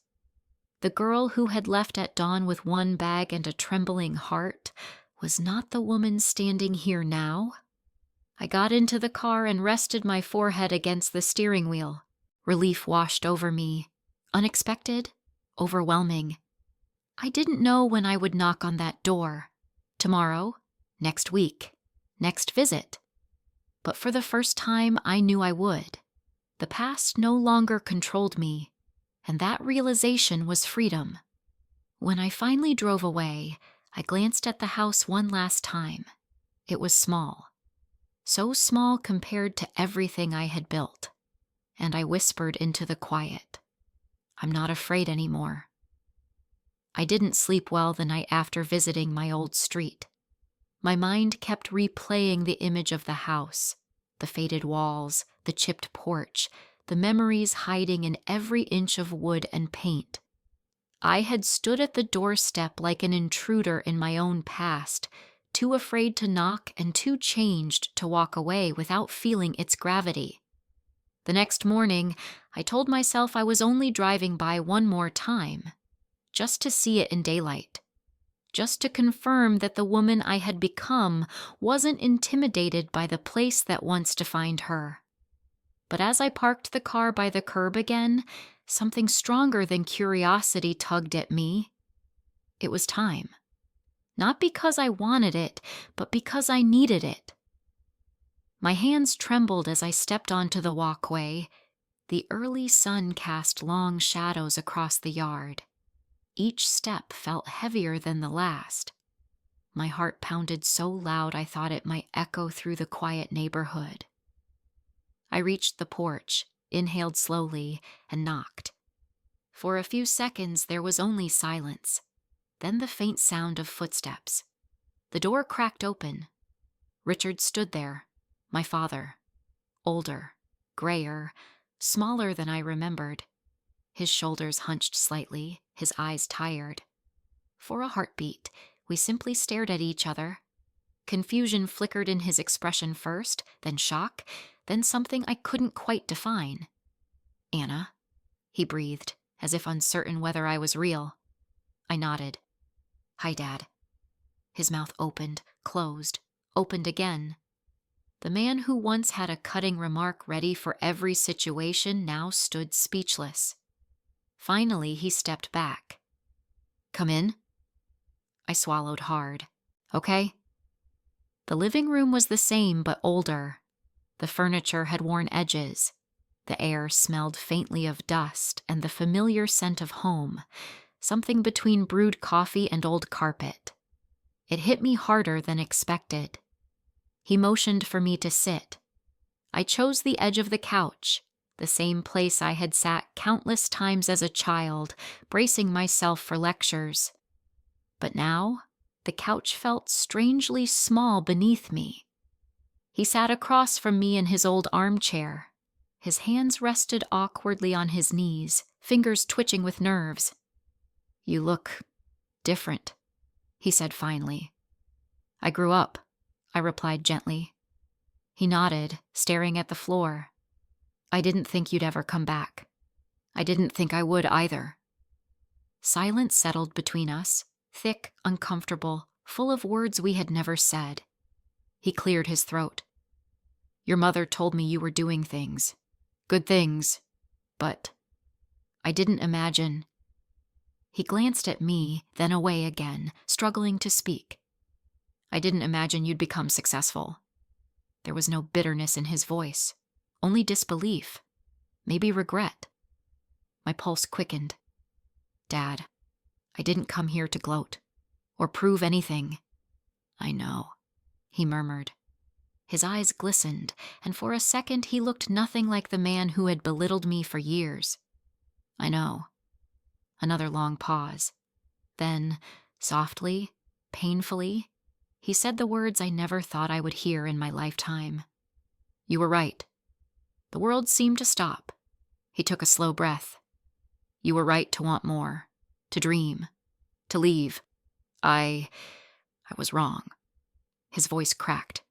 The girl who had left at dawn with one bag and a trembling heart was not the woman standing here now. I got into the car and rested my forehead against the steering wheel. Relief washed over me. Unexpected, overwhelming. I didn't know when I would knock on that door. Tomorrow, next week, next visit. But for the first time, I knew I would. The past no longer controlled me, and that realization was freedom. When I finally drove away, I glanced at the house one last time. It was small. So small compared to everything I had built. And I whispered into the quiet, "I'm not afraid anymore." I didn't sleep well the night after visiting my old street. My mind kept replaying the image of the house, the faded walls, the chipped porch, the memories hiding in every inch of wood and paint. I had stood at the doorstep like an intruder in my own past, too afraid to knock and too changed to walk away without feeling its gravity. The next morning, I told myself I was only driving by one more time, just to see it in daylight, just to confirm that the woman I had become wasn't intimidated by the place that once defined her. But as I parked the car by the curb again, something stronger than curiosity tugged at me. It was time. Not because I wanted it, but because I needed it. My hands trembled as I stepped onto the walkway. The early sun cast long shadows across the yard. Each step felt heavier than the last. My heart pounded so loud I thought it might echo through the quiet neighborhood. I reached the porch, inhaled slowly, and knocked. For a few seconds there was only silence, then the faint sound of footsteps. The door cracked open. Richard stood there, my father. Older, grayer, smaller than I remembered. His shoulders hunched slightly, his eyes tired. For a heartbeat, we simply stared at each other. Confusion flickered in his expression first, then shock, then something I couldn't quite define. "Anna," he breathed, as if uncertain whether I was real. I nodded. "Hi, Dad." His mouth opened, closed, opened again. The man who once had a cutting remark ready for every situation now stood speechless. Finally, he stepped back. "Come in?" I swallowed hard. "Okay?" The living room was the same but older. The furniture had worn edges. The air smelled faintly of dust and the familiar scent of home, something between brewed coffee and old carpet. It hit me harder than expected. He motioned for me to sit. I chose the edge of the couch, the same place I had sat countless times as a child, bracing myself for lectures. But now, the couch felt strangely small beneath me. He sat across from me in his old armchair. His hands rested awkwardly on his knees, fingers twitching with nerves. "You look different," he said finally. "I grew up," I replied gently. He nodded, staring at the floor. "I didn't think you'd ever come back. I didn't think I would either." Silence settled between us, thick, uncomfortable, full of words we had never said. He cleared his throat. "Your mother told me you were doing things. Good things. But I didn't imagine." He glanced at me, then away again, struggling to speak. "I didn't imagine you'd become successful." There was no bitterness in his voice, only disbelief, maybe regret. My pulse quickened. "Dad, I didn't come here to gloat or prove anything." "I know," he murmured. His eyes glistened, and for a second he looked nothing like the man who had belittled me for years. "I know." Another long pause. Then, softly, painfully, he said the words I never thought I would hear in my lifetime. "You were right. The world seemed to stop." He took a slow breath. "You were right to want more, to dream, to leave. I was wrong." His voice cracked.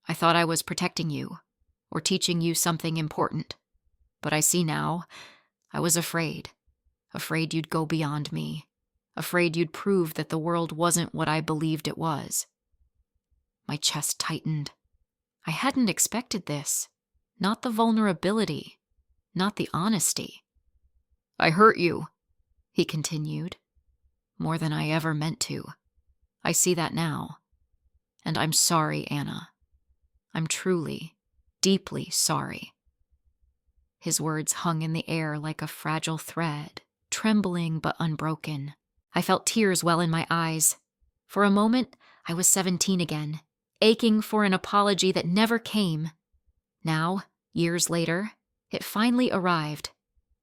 "I thought I was protecting you, or teaching you something important. But I see now, I was afraid. Afraid you'd go beyond me. Afraid you'd prove that the world wasn't what I believed it was." My chest tightened. I hadn't expected this. Not the vulnerability. Not the honesty. "I hurt you," he continued. more than I ever meant to. I see that now. And I'm sorry, Anna. I'm truly, deeply sorry." His words hung in the air like a fragile thread, trembling but unbroken. I felt tears well in my eyes. For a moment, I was 17 again, aching for an apology that never came. Now, years later, it finally arrived.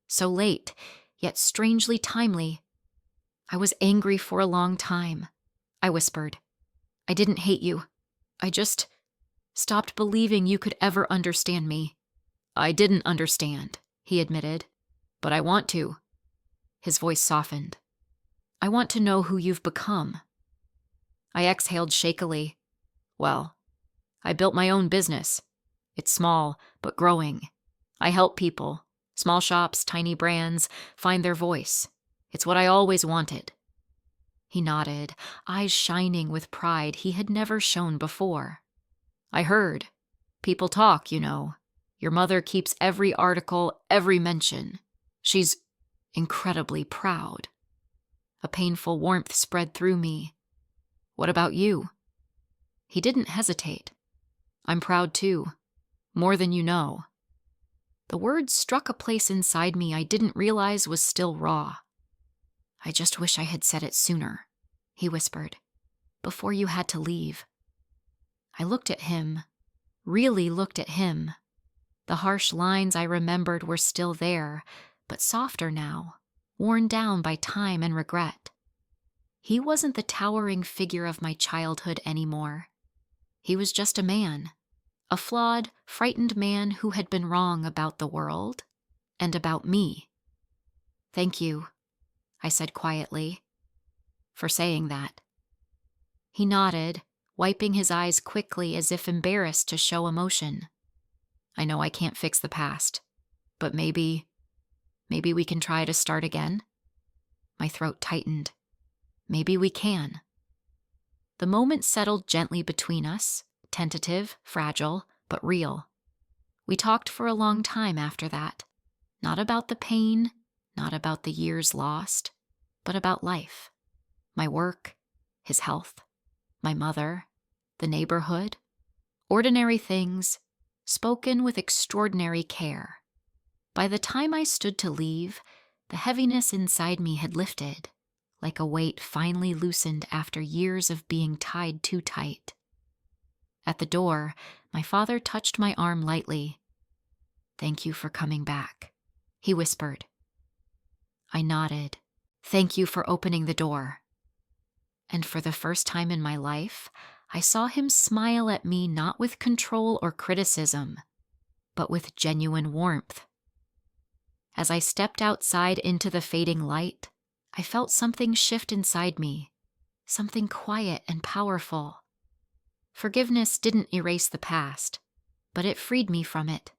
So late, yet strangely timely. "I was angry for a long time," I whispered. "I didn't hate you. I just stopped believing you could ever understand me." "I didn't understand," he admitted. "But I want to." His voice softened. "I want to know who you've become." I exhaled shakily. "Well, I built my own business. It's small, but growing. I help people, small shops, tiny brands, find their voice. It's what I always wanted." He nodded, eyes shining with pride he had never shown before. "I heard. People talk, you know. Your mother keeps every article, every mention. She's incredibly proud." A painful warmth spread through me. "What about you?" He didn't hesitate. "I'm proud too. More than you know." The words struck a place inside me I didn't realize was still raw. "I just wish I had said it sooner," he whispered, "before you had to leave." I looked at him, really looked at him. The harsh lines I remembered were still there, but softer now, worn down by time and regret. He wasn't the towering figure of my childhood anymore. He was just a man, a flawed, frightened man who had been wrong about the world and about me. "Thank you," I said quietly, "for saying that." He nodded, wiping his eyes quickly as if embarrassed to show emotion. "I know I can't fix the past, but maybe we can try to start again." My throat tightened. Maybe we can. The moment settled gently between us, tentative, fragile, but real. We talked for a long time after that. Not about the pain, not about the years lost, but about life. My work, his health, my mother, the neighborhood. Ordinary things, spoken with extraordinary care. By the time I stood to leave, the heaviness inside me had lifted, like a weight finally loosened after years of being tied too tight. At the door, my father touched my arm lightly. "Thank you for coming back," he whispered. I nodded. "Thank you for opening the door." And for the first time in my life, I saw him smile at me not with control or criticism, but with genuine warmth. As I stepped outside into the fading light, I felt something shift inside me, something quiet and powerful. Forgiveness didn't erase the past, but it freed me from it.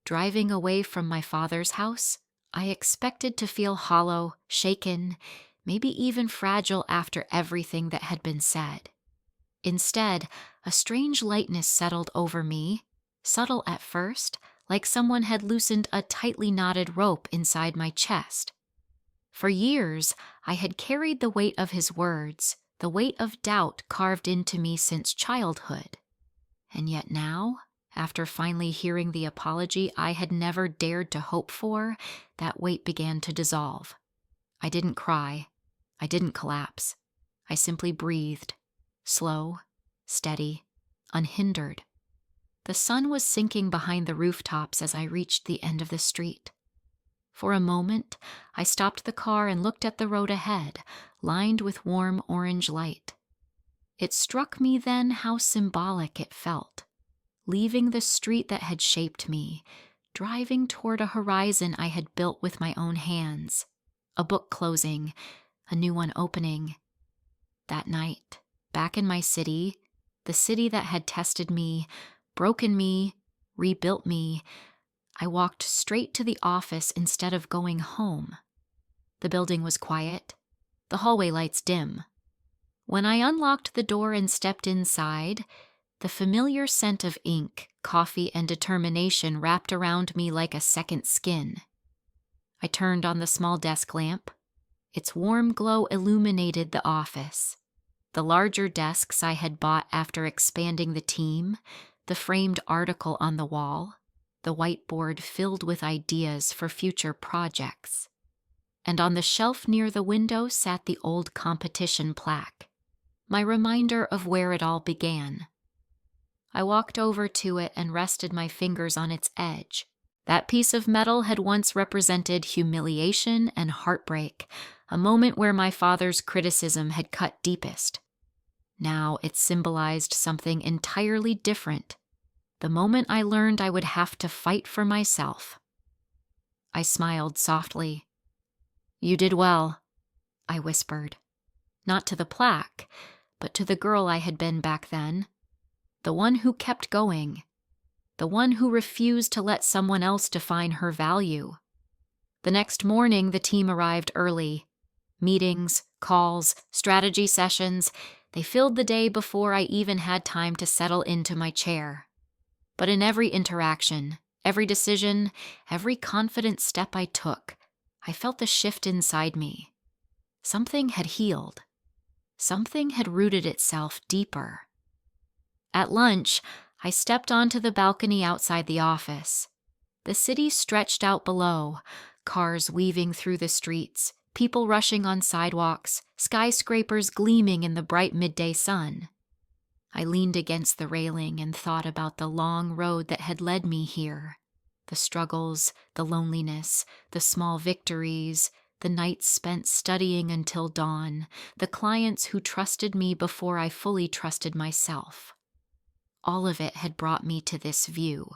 Driving away from my father's house, I expected to feel hollow, shaken, maybe even fragile after everything that had been said. Instead, a strange lightness settled over me, subtle at first, like someone had loosened a tightly knotted rope inside my chest. For years, I had carried the weight of his words, the weight of doubt carved into me since childhood. And yet now, after finally hearing the apology I had never dared to hope for, that weight began to dissolve. I didn't cry. I didn't collapse. I simply breathed, slow, steady, unhindered. The sun was sinking behind the rooftops as I reached the end of the street. For a moment, I stopped the car and looked at the road ahead, lined with warm orange light. It struck me then how symbolic it felt, leaving the street that had shaped me, driving toward a horizon I had built with my own hands, a book closing, a new one opening. That night, back in my city, the city that had tested me, broken me, rebuilt me, I walked straight to the office instead of going home. The building was quiet, the hallway lights dim. When I unlocked the door and stepped inside, the familiar scent of ink, coffee, and determination wrapped around me like a second skin. I turned on the small desk lamp, Its warm glow illuminated the office. The larger desks I had bought after expanding the team, the framed article on the wall, the whiteboard filled with ideas for future projects. And on the shelf near the window sat the old competition plaque, my reminder of where it all began. I walked over to it and rested my fingers on its edge. That piece of metal had once represented humiliation and heartbreak, a moment where my father's criticism had cut deepest. Now it symbolized something entirely different, the moment I learned I would have to fight for myself. I smiled softly. "You did well," I whispered, not to the plaque, but to the girl I had been back then, the one who kept going, the one who refused to let someone else define her value. The next morning, the team arrived early. Meetings, calls, strategy sessions, they filled the day before I even had time to settle into my chair. But in every interaction, every decision, every confident step I took, I felt the shift inside me. Something had healed. Something had rooted itself deeper. At lunch, I stepped onto the balcony outside the office. The city stretched out below, cars weaving through the streets, people rushing on sidewalks, skyscrapers gleaming in the bright midday sun. I leaned against the railing and thought about the long road that had led me here. The struggles, the loneliness, the small victories, the nights spent studying until dawn, the clients who trusted me before I fully trusted myself. All of it had brought me to this view,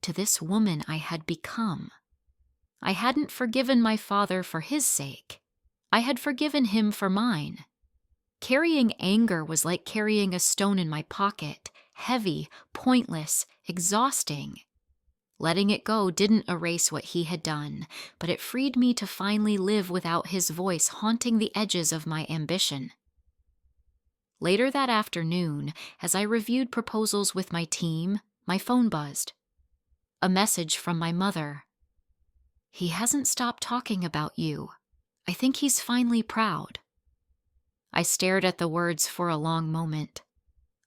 to this woman I had become. I hadn't forgiven my father for his sake. I had forgiven him for mine. Carrying anger was like carrying a stone in my pocket, heavy, pointless, exhausting. Letting it go didn't erase what he had done, but it freed me to finally live without his voice haunting the edges of my ambition. Later that afternoon, as I reviewed proposals with my team, my phone buzzed. A message from my mother. "He hasn't stopped talking about you. I think he's finally proud." I stared at the words for a long moment.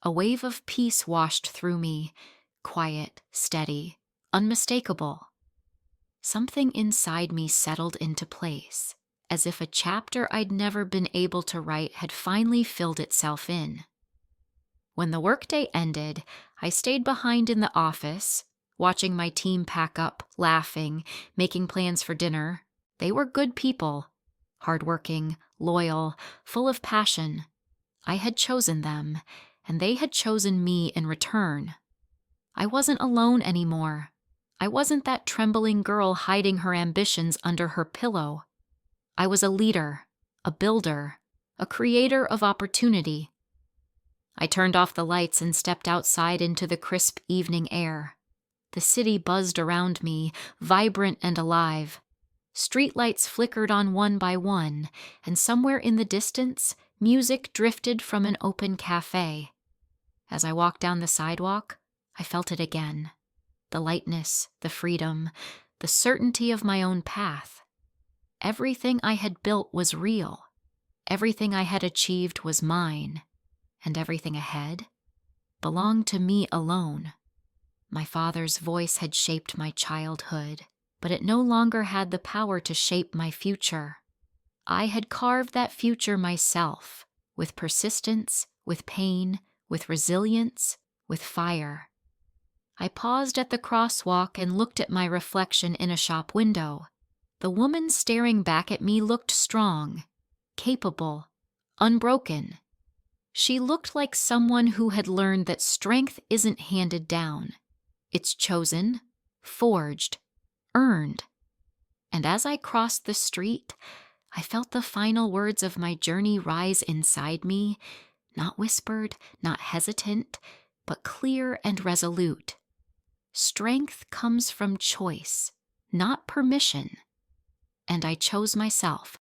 A wave of peace washed through me, quiet, steady, unmistakable. Something inside me settled into place, as if a chapter I'd never been able to write had finally filled itself in. When the workday ended, I stayed behind in the office, watching my team pack up, laughing, making plans for dinner. They were good people, hardworking, loyal, full of passion. I had chosen them, and they had chosen me in return. I wasn't alone anymore. I wasn't that trembling girl hiding her ambitions under her pillow. I was a leader, a builder, a creator of opportunity. I turned off the lights and stepped outside into the crisp evening air. The city buzzed around me, vibrant and alive. Streetlights flickered on one by one, and somewhere in the distance, music drifted from an open cafe. As I walked down the sidewalk, I felt it again. The lightness, the freedom, the certainty of my own path. Everything I had built was real. Everything I had achieved was mine. And everything ahead belonged to me alone. My father's voice had shaped my childhood, but it no longer had the power to shape my future. I had carved that future myself, with persistence, with pain, with resilience, with fire. I paused at the crosswalk and looked at my reflection in a shop window. The woman staring back at me looked strong, capable, unbroken. She looked like someone who had learned that strength isn't handed down. It's chosen, forged, earned. And as I crossed the street, I felt the final words of my journey rise inside me, not whispered, not hesitant, but clear and resolute. Strength comes from choice, not permission. And I chose myself.